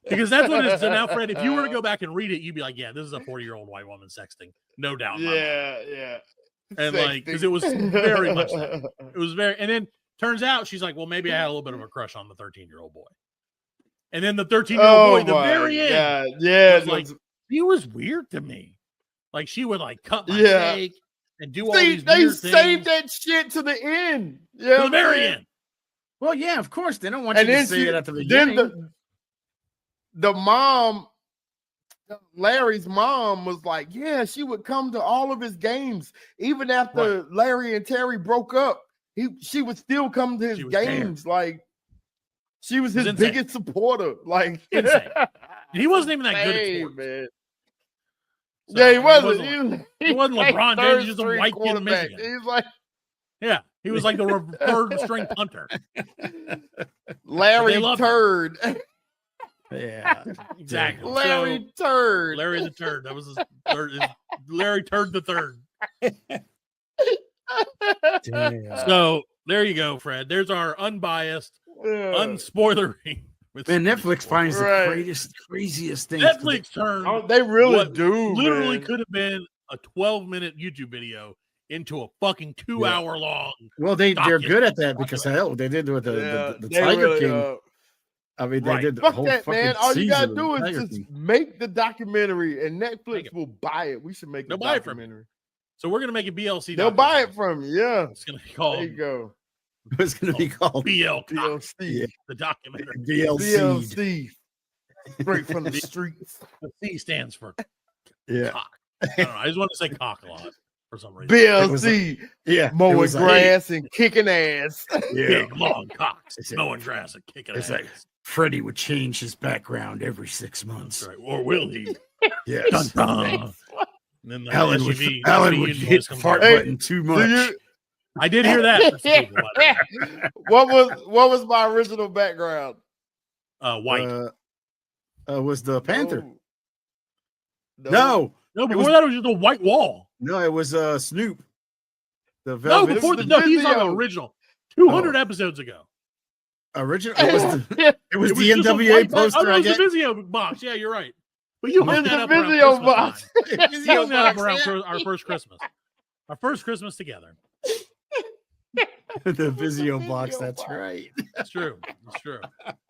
Because that's what it is. So now, Fred, if you were to go back and read it, you'd be like, yeah, this is a 40-year-old white woman sexting. No doubt. Yeah. And like, because it was very much that. It was very, and then turns out she's like, well, maybe I had a little bit of a crush on the 13-year-old boy. And then the 13-year-old boy, the very end, was like, he was weird to me. Like, she would like cut my steak and do all these weird things. They saved that shit to the end. To the very end. Well, yeah, of course. They don't want And you to then say it at the beginning. then the mom, Larry's mom, was like, yeah, she would come to all of his games. Even after Larry and Terry broke up, she would still come to his games. There. Like, she was his biggest supporter. Like, insane. He wasn't even that good at sports. Man. So, yeah, he wasn't. He wasn't LeBron James. He was a white kid in Michigan. He's like, yeah, he was like the third string punter. Larry Turd. Yeah, exactly. Larry Turd. Larry the Turd. That was his third. Larry Turd the Third. Damn. So there you go, Fred. There's our unbiased, unspoilery. Man, Netflix finds the craziest things. Netflix turned. They really do. Literally could have been a 12-minute YouTube video into a fucking 2-hour long. Well, they're good at that because hell, they did with the Tiger King. I mean, they did the whole that, fucking man. All you gotta season do of is Tiger just King. Make the documentary, and Netflix will buy it. We should make the documentary. So we're gonna make a BLC. They'll buy it from you. Yeah, it's gonna be called. There you go. It's gonna be called BLC. Yeah. The documentary. BLC. Straight from the streets. The C stands for cock. I don't know. I just want to say cock a lot for some reason. BLC. Mowing grass and kicking ass. Big long cocks. Mowing grass and kicking ass. Like Freddie would change his background every 6 months. That's right. Or will he? Yes. Dun, dun. And then the Alan SUV would hit the fart button too much. I did hear that. What was my original background? White. Was the Panther? No, before that it was just a white wall. No, it was Snoop. No, before he's on the original. 200 episodes ago. Original? It was the NWA poster. It was the Vizio box. Yeah, you're right. But you hung that up around Christmas box. You hung that up around our first Christmas. Our first Christmas together. The Vizio box. That's right. It's true. It's true.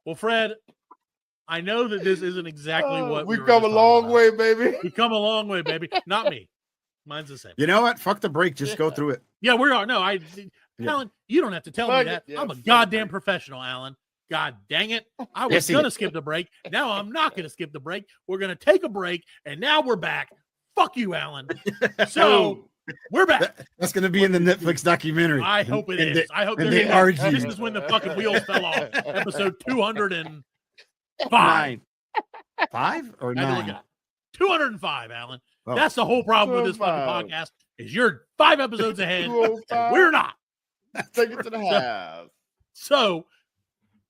Well, Fred, I know that this isn't exactly what we've come a long way, baby. We've come a long way, baby. Not me. Mine's the same. You know what? Fuck the break. Just go through it. Yeah, we are. No, Alan, you don't have to tell me that. I'm a goddamn professional, Alan. God dang it. I was going to skip the break. Now I'm not going to skip the break. We're going to take a break, and now we're back. Fuck you, Alan. So we're back. That's going to be in the Netflix documentary. I hope it is. I hope they argue. This is when the fucking wheels fell off. Episode 205. 5 or 9? 205, Alan. Oh. That's the whole problem with this fucking podcast is you're 5 episodes ahead and we're not. Take it to the house. So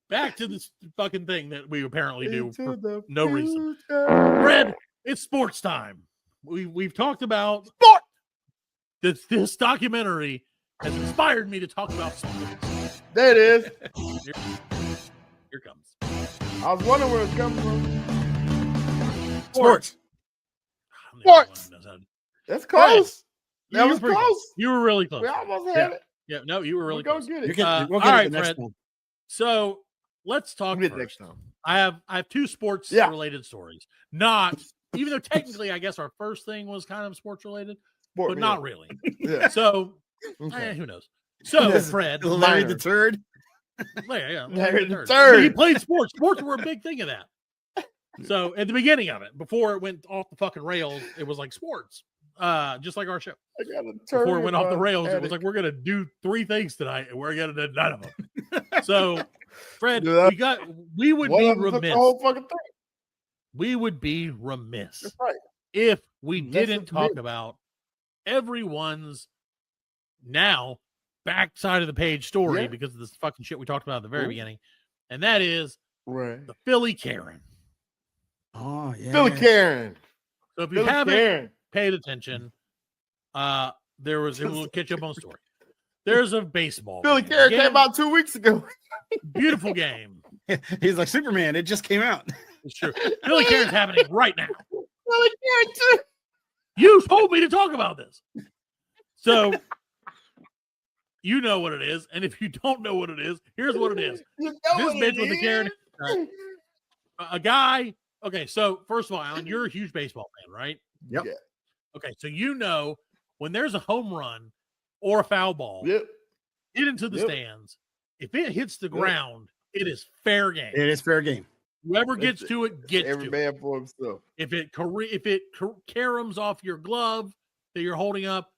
back to this fucking thing that we apparently do for no reason. Fred, it's sports time. We've talked about sport. This documentary has inspired me to talk about sports. There it is. Here comes. I was wondering where it's coming from. Sports. That's close. That was close. You were really close. We almost had it. Yeah, no, you were really close. Go get it. We'll get it Fred. time. So let's talk next time. I have 2 sports related stories. Not even though technically I guess our first thing was kind of sports related, but not really. Yeah. So who knows? So Fred, Larry the Turd. Larry the Turd. He played sports. Sports were a big thing of that. So at the beginning of it, before it went off the fucking rails, it was like sports. Just like our show. Before it went off the rails, it was like we're gonna do 3 things tonight, and we're gonna do none of them. So, Fred, we would be remiss. We would be remiss if we didn't talk about everyone's now backside of the page story because of this fucking shit we talked about at the very beginning, and that is the Philly Karen. Oh yeah, Philly Karen. So if you haven't paid attention, we'll catch up on the story. There's a baseball. Philly Karen came out 2 weeks ago. Beautiful game. He's like Superman. It just came out. It's true. Philly Karen's happening right now. Philly Karen too. You told me to talk about this. So you know what it is, and if you don't know what it is, here's what it is. This bitch with the Karen. A guy. Okay, so first of all, Alan, you're a huge baseball fan, right? Yep. Yeah. Okay, so you know when there's a home run or a foul ball, get into the stands if it hits the ground, it is fair game. It is fair game. Whoever gets to it gets every to man it. for himself. If it caroms off your glove that you're holding up,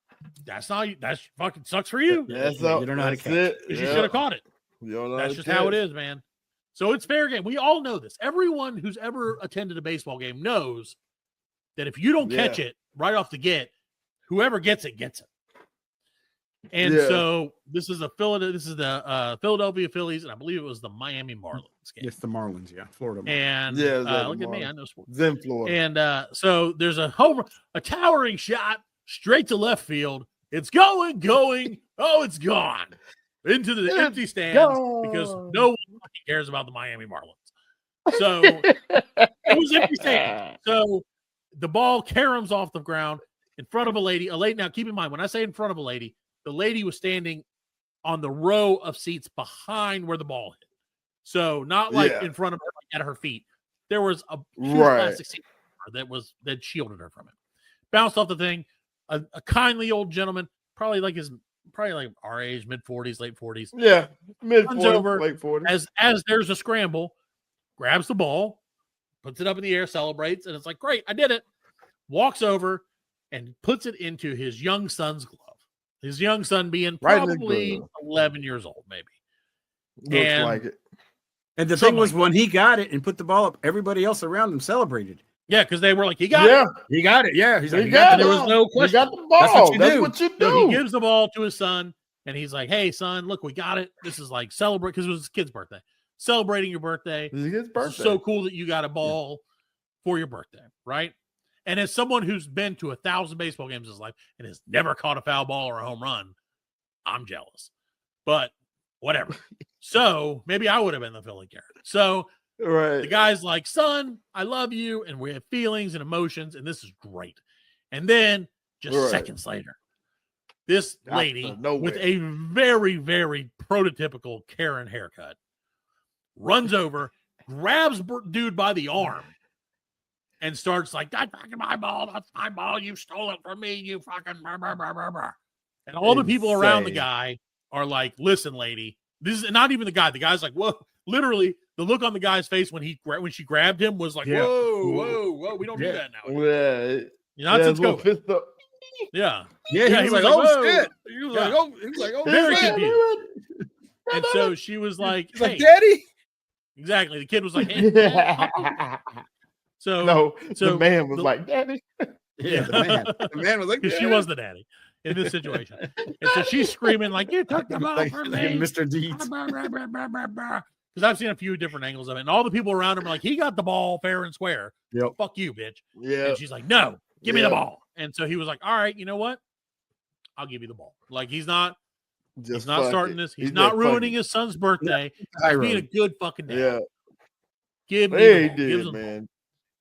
that's fucking sucks for you. That's You don't know how to catch. it. Because you should have caught it. You don't know That's just how it is, man. So it's fair game. We all know this. Everyone who's ever attended a baseball game knows that if you don't catch it right off the get, whoever gets it gets it. And so this is the Philadelphia Phillies, and I believe it was the Miami Marlins game. It's the Marlins, Florida Marlins. And look at me, I know sports. In Florida. And so there's a towering shot straight to left field. It's going. Oh, it's gone into the empty stands because no one fucking cares about the Miami Marlins. So it was empty stands. So the ball caroms off the ground in front of a lady. Now, keep in mind, when I say in front of a lady, the lady was standing on the row of seats behind where the ball hit. So not like in front of her, like at her feet. There was a huge plastic seat that shielded her from it. Bounced off the thing. A kindly old gentleman, probably like our age, mid-40s, late 40s. Yeah, mid-40s, late 40s. As there's a scramble, grabs the ball, puts it up in the air, celebrates, and it's like, great, I did it. Walks over and puts it into his young son's glove. His young son being probably 11 years old, maybe. Looks like it. And the thing was, when he got it and put the ball up, everybody else around him celebrated. Yeah, because they were like, he got it. He got it. Yeah, he's like, there was no question. He got the ball. That's what you do. So he gives the ball to his son, and he's like, hey, son, look, we got it. This is like celebrate, because it was his kid's birthday. Celebrating your birthday. It's his birthday. It's so cool that you got a ball for your birthday, right? And as someone who's been to 1,000 baseball games in his life and has never caught a foul ball or a home run, I'm jealous. But whatever. So maybe I would have been the Philly character. So the guy's like, son, I love you. And we have feelings and emotions. And this is great. And then just seconds later, this lady with a very, very prototypical Karen haircut runs over, grabs dude by the arm, and starts like, that's fucking my ball. That's my ball. You stole it from me. You fucking blah, blah, blah, blah, blah. And all the people around the guy are like, listen, lady, this is not even the guy. The guy's like, whoa. Literally, the look on the guy's face when she grabbed him was like, whoa. We don't do that now. Yeah. You know, let's go. Yeah. He was like, oh, shit. He was like, oh, very confused. And so she was like, he's like, Daddy? Exactly. The kid was like, hey. So the man was like, Daddy. Yeah, the man was like, she was the daddy in this situation. And so she's screaming like, you took the ball from me, Mr. Deeds. Because I've seen a few different angles of it. And all the people around him are like, he got the ball fair and square. Yep. Fuck you, bitch. Yeah. And she's like, no, give me the ball. And so he was like, all right, you know what? I'll give you the ball. Like, he's not starting this. He's not ruining his son's birthday. He's being a good fucking dad. Yeah. Give me the did, ball. man.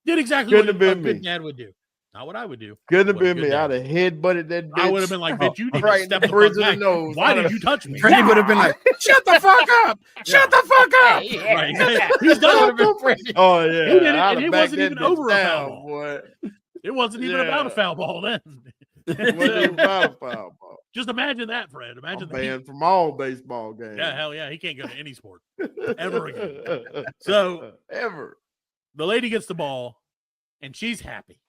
Did exactly what a good dad would do. Not what I would do. Couldn't have been me. I'd have headbutted that bitch. I would have been like, bitch, you need right to step the the bridge fuck of the nose. Why did you touch me? Freddie would have been like, shut the fuck up. Shut the fuck up. Right. He's done it. Oh, yeah. He did it, and it wasn't even over a foul ball. Boy. It wasn't even about a foul ball then. It wasn't even about a foul ball. Just imagine that, Fred. Imagine that. Banned from all baseball games. Yeah, hell yeah. He can't go to any sport ever again. So, the lady gets the ball, and she's happy.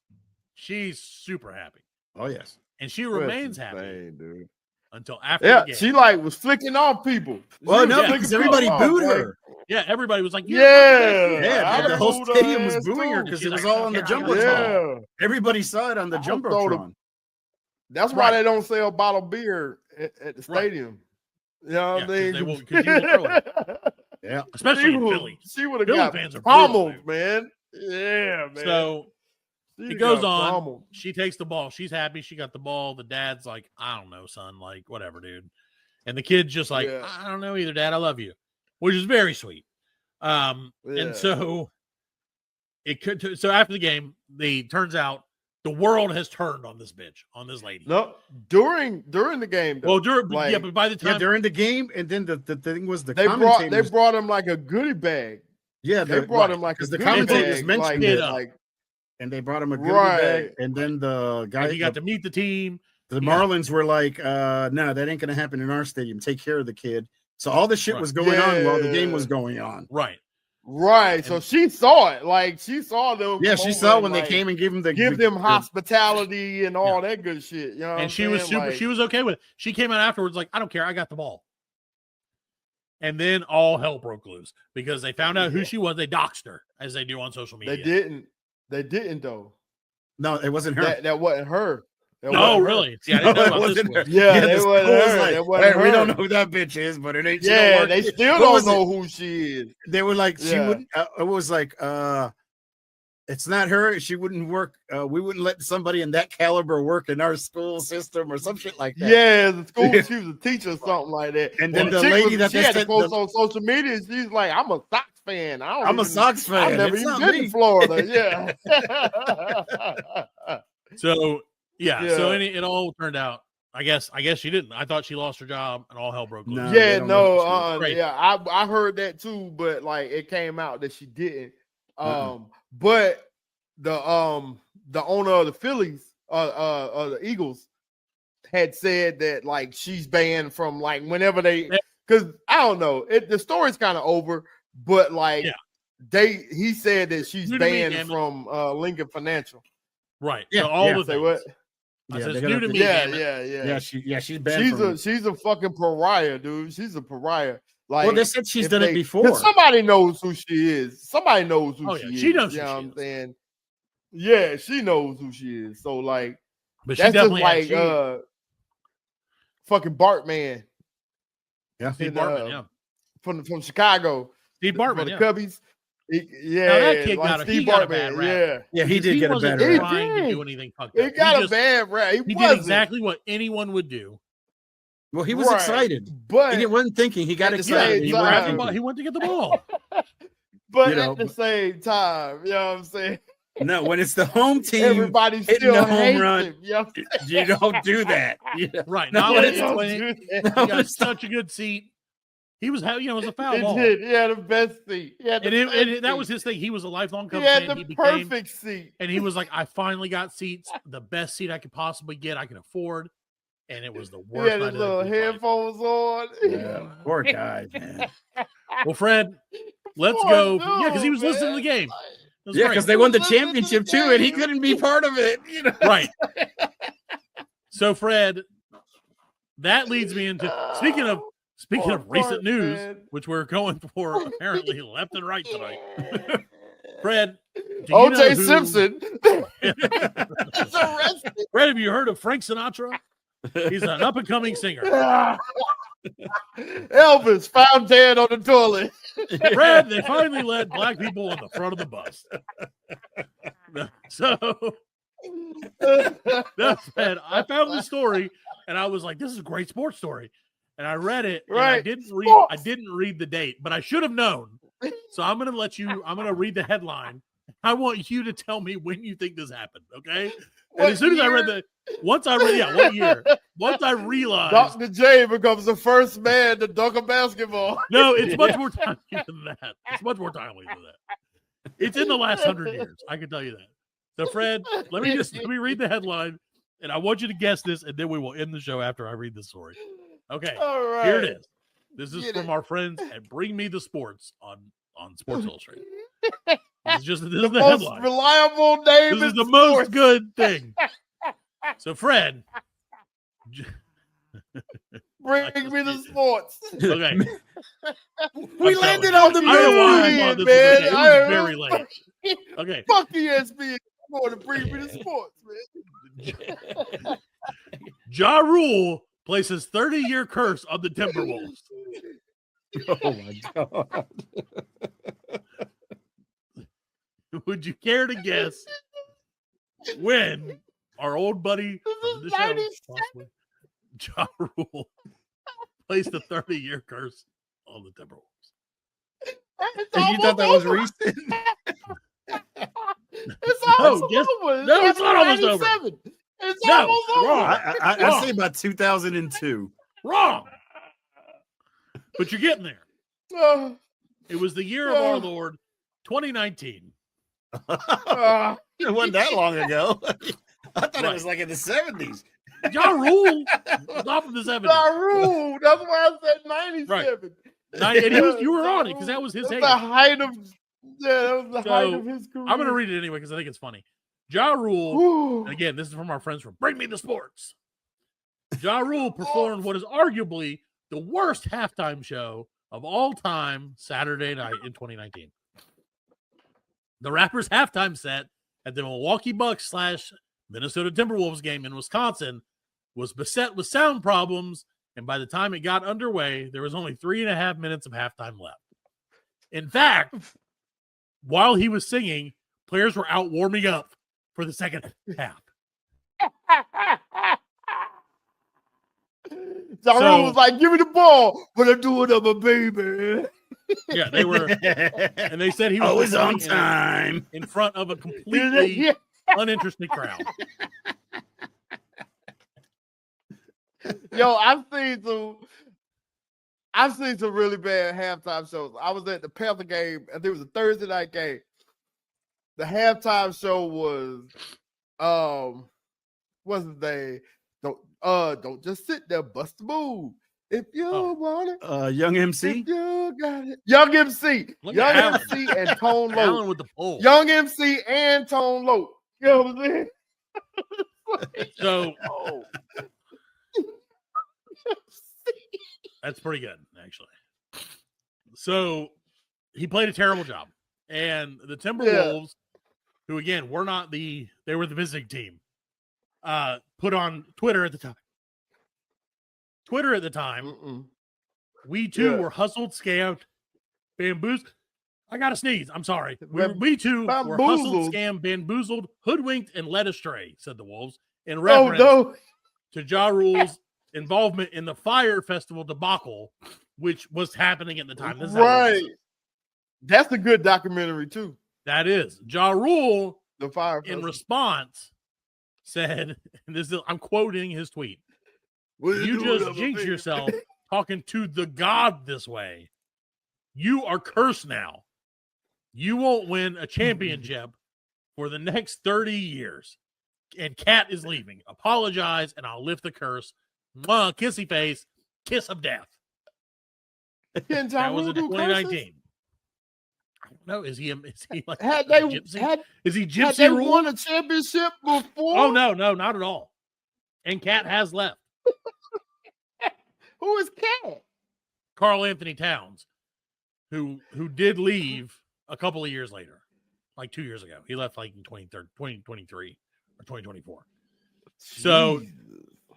She's super happy. Oh, yes. And she remains happy dude. Until after the game. She like was flicking off people. Well, no, because everybody booed her. Yeah, everybody was like, the whole stadium was booing her because it was all on the jumbotron. Everybody saw it on the jumbotron. That's why they don't sell bottled beer at the stadium. You know what I mean? They won't, because you will throw it. Yeah, especially in Philly. She would have got fans are pummeled, man. Yeah, man. So it goes on. Pummeled. She takes the ball. She's happy. She got the ball. The dad's like, I don't know, son. Like, whatever, dude. And the kid's just like, I don't know either, Dad. I love you, which is very sweet. And so so after the game, turns out the world has turned on this bitch, on this lady. No, during the game. Though. Well, but by the time during the game, and then the thing was they brought him like a goodie bag. Yeah, they brought him like the commentators mentioned it, and they brought him a goodie bag, and then the guy he got to meet the team. The Marlins were like, "No, that ain't gonna happen in our stadium. Take care of the kid." So all the shit Right. was going on while the game Yeah. was going on. Right. Right. So she saw it. Like she saw them. Yeah, come she over saw and, when like, they came and gave them give them hospitality and all that good shit. You know, And she was super. Like, She was okay with it. She came out afterwards like, I don't care. I got the ball. And then all hell broke loose because they found out who she was. They doxed her, as they do on social media. They didn't though. No, it wasn't her. That wasn't her. That No, wasn't her. really? See, I didn't know No, it about this wasn't one. her. Yeah, the they school wasn't was her. like, That wasn't "Hey, we don't her. know who that bitch is, but it ain't. Yeah, they still What don't was know who she is. They were like, she Yeah. wouldn't. It was like, it's not her. She wouldn't work. We wouldn't let somebody in that caliber work in our school system or some shit like that. Yeah, the school. She was a teacher or something like that. And then Well, the chick lady that she they had to said post on social media. She's like, "I'm a Sox fan. I'm a Sox fan. I've never It's even not been me." to Florida." Yeah. So yeah. So Yeah. it all turned out. I guess she didn't. I thought she lost her job and all hell broke loose. No. they Yeah, don't know who she is. Great. yeah, I heard that too, but like it came out that she didn't. Uh-uh. But the owner of the Phillies, the Eagles, had said that like she's banned from like whenever they, because I don't know, the story's kind of over, but like he said that she's New to me, banned damn it. from Lincoln Financial. Right. Yeah, So all yeah. the Say things. what? I Yeah, said, they're it's gonna new to have me. to- Yeah, damn it. She's banned. She's a fucking pariah, dude. She's a pariah. Like, Well, they said she's if done it they- before. 'cause somebody knows who she is. Somebody knows who Oh, she yeah, is. she knows You who know she what I'm is. saying? Yeah, she knows who she is. So like, But she that's just definitely like fucking Bartman. Yeah. Steve in, Bartman, yeah. from Chicago. Steve For Bartman, the yeah. Cubbies. Now, that kid like he got a bad rap. Yeah. Yeah, he Because did get a wasn't better rap. trying to He do did. anything fucked He up. got a bad rap. He did exactly what anyone would do. Well, he was Right. excited. But He wasn't thinking. He got At the excited. same He He wasn't grabbed the time- ball. thinking. He went to get the ball. but You know, at the same time, you know what I'm saying? No, when it's the home team, Everybody hitting still the home hates run, him. You know what I'm you don't do that. You know? Right. No, Not when when it's- it's Don't when do he that. No, got it's such a good seat. He was, it was a foul He ball. did. He had the best seat. He had the And, best that was seat. his thing. He was a lifelong He Cubs had fan. the He became, perfect seat. and he was like, I finally got seats, the best seat I could possibly get, I can afford. And it was the He worst had night his of little his life. headphones on. Yeah, poor guy, man. Well, Fred, let's Poor go. dude, Yeah, because he was listening to the man. game. It was Yeah, great. because they won the Listen to the championship too, and he game. couldn't be part of it. You know, Right. So, Fred, that leads me into speaking of Poor recent news, man. which we're going for apparently left and right tonight. Fred, do you OJ know who- Simpson is arrested. Fred, have you heard of Frank Sinatra? He's an up and coming singer. Elvis found dead on the toilet. Fred, they finally let black people on the front of the bus. So, no, Fred, I found the story and I was like, this is a great sports story. And I read it and I Right. didn't read the date, but I should have known. So I'm gonna read the headline. I want you to tell me when you think this happened, okay? And as soon as I read what year? Once I realized Dr. J becomes the first man to dunk a basketball. no, it's much more timely than that. It's much more timely than that. It's in the last 100 years. I can tell you that. So, Fred, let me read the headline, and I want you to guess this, and then we will end the show after I read the story. Okay, All right. here it is. This is Get from it. our friends at Bring Me the Sports on Sports Illustrated. This is the Most headline. reliable name This is in the most sports. good thing. So, Fred, Bring me the sports. okay. we I'm landed telling on the I don't know why I Man, thought this was okay. It I- was very late. Okay. Fuck ESPN. I'm going to bring me the sports, man. Ja Rule places 30-year curse on the Timberwolves. Oh my god! Would you care to guess when our old buddy from the show, 97. possibly, Ja Rule, placed a 30-year curse on the Timberwolves? And you thought that was recent? It's No, almost guess- over. no, it's not almost over. 97. It's No, almost over. wrong. I say about 2002. Wrong. But you're getting there. Uh, It was the year of our Lord, 2019. uh, It wasn't that long ago. I thought Right. it was like in the 70s. Ja Rule was off in the 70s. Ja Rule. That's why I said 97. And you were on it because that was his That's hate. the height of that was the height of his career. I'm gonna read it anyway because I think it's funny. Ja Rule, and again, this is from our friends from Bring Me the Sports. Ja Rule performed what is arguably the worst halftime show of all time Saturday night in 2019. The rapper's halftime set at the Milwaukee Bucks / Minnesota Timberwolves game in Wisconsin was beset with sound problems, and by the time it got underway, there was only 3.5 minutes of halftime left. In fact, while he was singing, players were out warming up for the second half. Ja Rule was like, give me the ball, but I do it up a baby. Yeah, they were, and they said he was always on time in front of a completely uninterested crowd. Yo, I've seen some really bad halftime shows. I was at the Panther game, and there was a Thursday night game. The halftime show was what's the name? Don't just sit there, bust the move. If you want it, Young MC. if you got it. Young MC. Look Young at MC and Tone Allen Loc. with the pole. Young MC and Tone Loc. You know what I'm saying? So Oh. that's pretty good, actually. So he played a terrible job. And the Timberwolves, who again they were the visiting team, put on Twitter at the time. We too were hustled, scammed, bamboozled. I gotta sneeze. I'm sorry. We too were hustled, scammed, bamboozled, hoodwinked, and led astray, said the Wolves, in reference to Ja Rule's involvement in the Fire Festival debacle, which was happening at the time. This is That's a good documentary too. That is. Ja Rule, the Fire in Festival. response, said, and I'm quoting his tweet, you just jinx yourself talking to the God this way. You are cursed now. You won't win a championship for the next 30 years. And Cat is leaving. Apologize, and I'll lift the curse. Mwah, kissy face, kiss of death. That was in 2019. I don't know. Is he like gypsy? Is he gypsy? Had they Rule? won a championship before? Oh no, not at all. And Cat has left. Who is Cat? Karl Anthony Towns, who did leave a couple of years later, like 2 years ago. He left like in 2023 or 2024. So,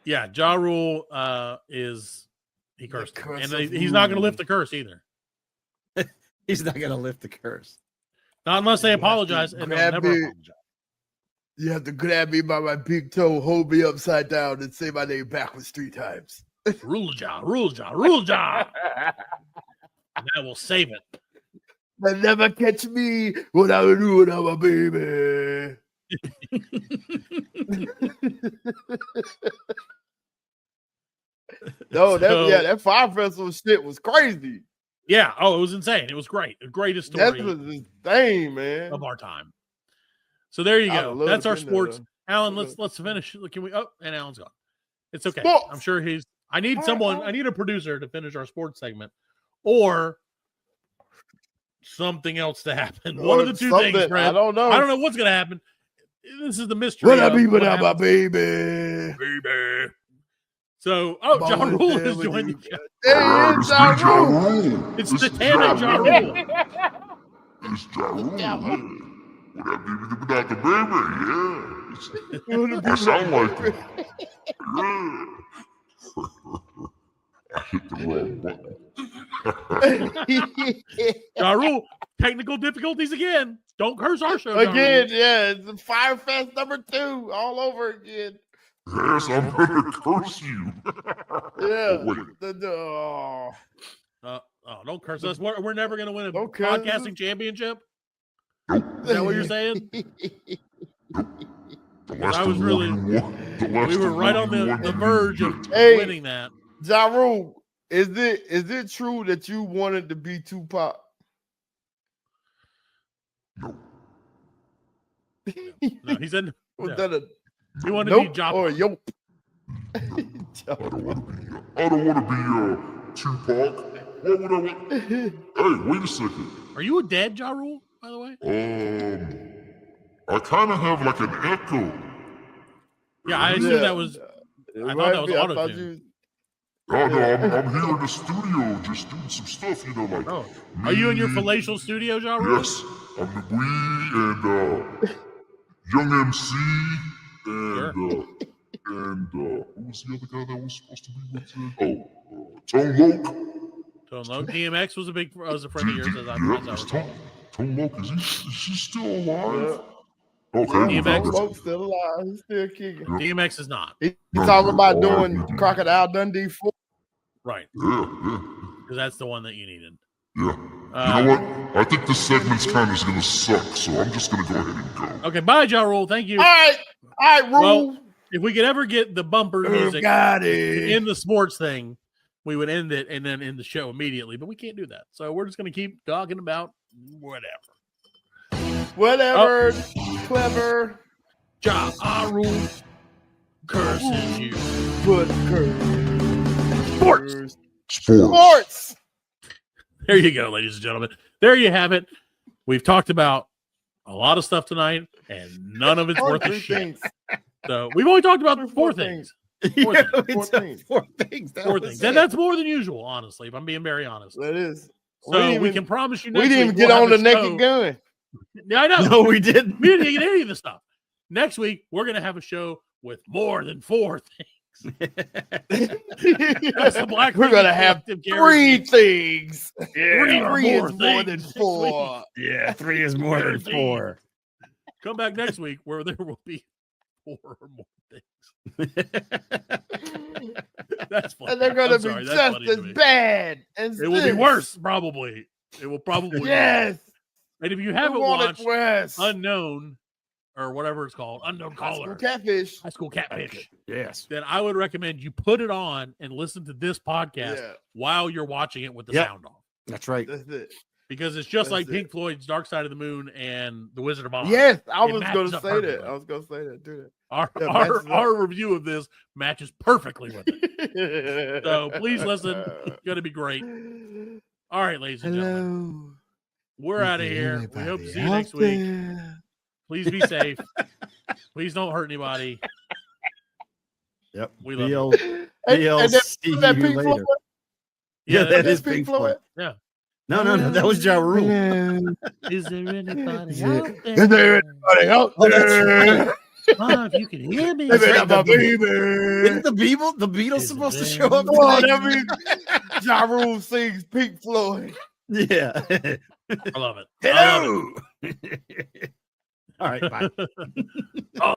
yeah, Ja Rule he cursed him. And he's not going to lift the curse either. He's not going to lift the curse. Not unless they apologize, and they'll never apologize. You have to grab me by my big toe, hold me upside down, and say my name backwards 3 times. Rule Ja, rule Ja, rule Ja. And that will save it. They'll never catch me when I do it, I'm a baby. That Fire Festival shit was crazy. Yeah, it was insane. It was great. The greatest story That was insane, man, of our time. So there you go. That's our sports. Alan, let's finish. Can we? Oh, and Alan's gone. It's okay. Sports. I'm sure I need a producer to finish our sports segment, or something else to happen. One of the two things, Fred. I don't know. I don't know what's going to happen. This is the mystery. What I be without my baby? So, Ja Rule has joined the show. Hey, it's Ja Rule. It's the Tana Ja Rule. It's Ja Rule. Would I be without the baby? Yeah. I sound like him. Yeah. I hit the wrong button. Ja Rule, technical difficulties again. Don't curse our show. Again, yeah. It's the Fire Fest #2 all over again. Yes, I'm going to curse you. Yeah. Don't curse us. We're never going to win a Don't podcasting championship. Is that what you're saying? I was really. We were right on the verge of winning that. Ja Rule, is it true that you wanted to be Tupac? No. No, he said. Was no. that a He wanted to be Joppa. or Yope? I don't want to be Tupac. What would I want? Hey, wait a second. Are you a dead Ja Rule, by the way? I kind of have like an echo. Yeah, I assume that was. I thought that was I auto thought tune. Oh no, I'm here in the studio just doing some stuff, like. Oh, are you in your palatial studio, Ja Rule? Yes, I'm and Young MC and who was the other guy that was supposed to be with you? Tone Loc. Tone Loc. DMX was a friend of yours, as I recall. Tone Loc, is he still alive? Yeah. Okay, DMX Loc still alive. He's still kicking. Yeah. DMX is not. He's talking about doing Crocodile Dundee 4. Right. Yeah. Because that's the one that you needed. Yeah. You know what? I think this segment's kind of going to suck, so I'm just going to go ahead and go. Okay, bye, Ja Rule. Thank you. All right, Rule. Well, if we could ever get the bumper music in the sports thing, we would end it and then end the show immediately, but we can't do that. So we're just going to keep talking about whatever. Clever. Ja Rule curses you. Good curse. Sports. There you go, ladies and gentlemen. There you have it. We've talked about a lot of stuff tonight, and none of it's worth a shit. So we've only talked about four things. Four things. And that's more than usual, honestly, if I'm being very honest. That is. So we can promise you next we didn't week even get we'll on the have a Naked show. Gun. Yeah, I know. No, we didn't. We didn't get any of the stuff. Next week, we're going to have a show with more than 4 things. That's the Black We're going to have 3 things. Yeah, 3 is more than 4. Yeah, 3 is more than 4. Come back next week where there will be 4 or more things. That's funny. And they're going to be just as bad. It will be worse, probably. It will probably yes. And if you haven't watched Unknown or whatever it's called, Unknown Caller, High School Catfish, yes, then I would recommend you put it on and listen to this podcast while you're watching it with the sound off. That's right. That's it. Because it's just like Pink Floyd's Dark Side of the Moon and The Wizard of Oz. Yes, I was going to say that. Do that. Our review of this matches perfectly with it. So please listen. It's going to be great. All right, ladies and gentlemen. We're out of here. We hope to see you next week. Please be safe. Please don't hurt anybody. Yep. We love you. See you later. Yeah, that is Pink Floyd. Yeah. No. That was Ja Rule. Is there anybody out there? Is there anybody out there? If you can hear me. Isn't the Beatles supposed to show up? Oh, that means Ja Rule sings Pink Floyd. Yeah. I love it. Hello. All right, bye. Oh.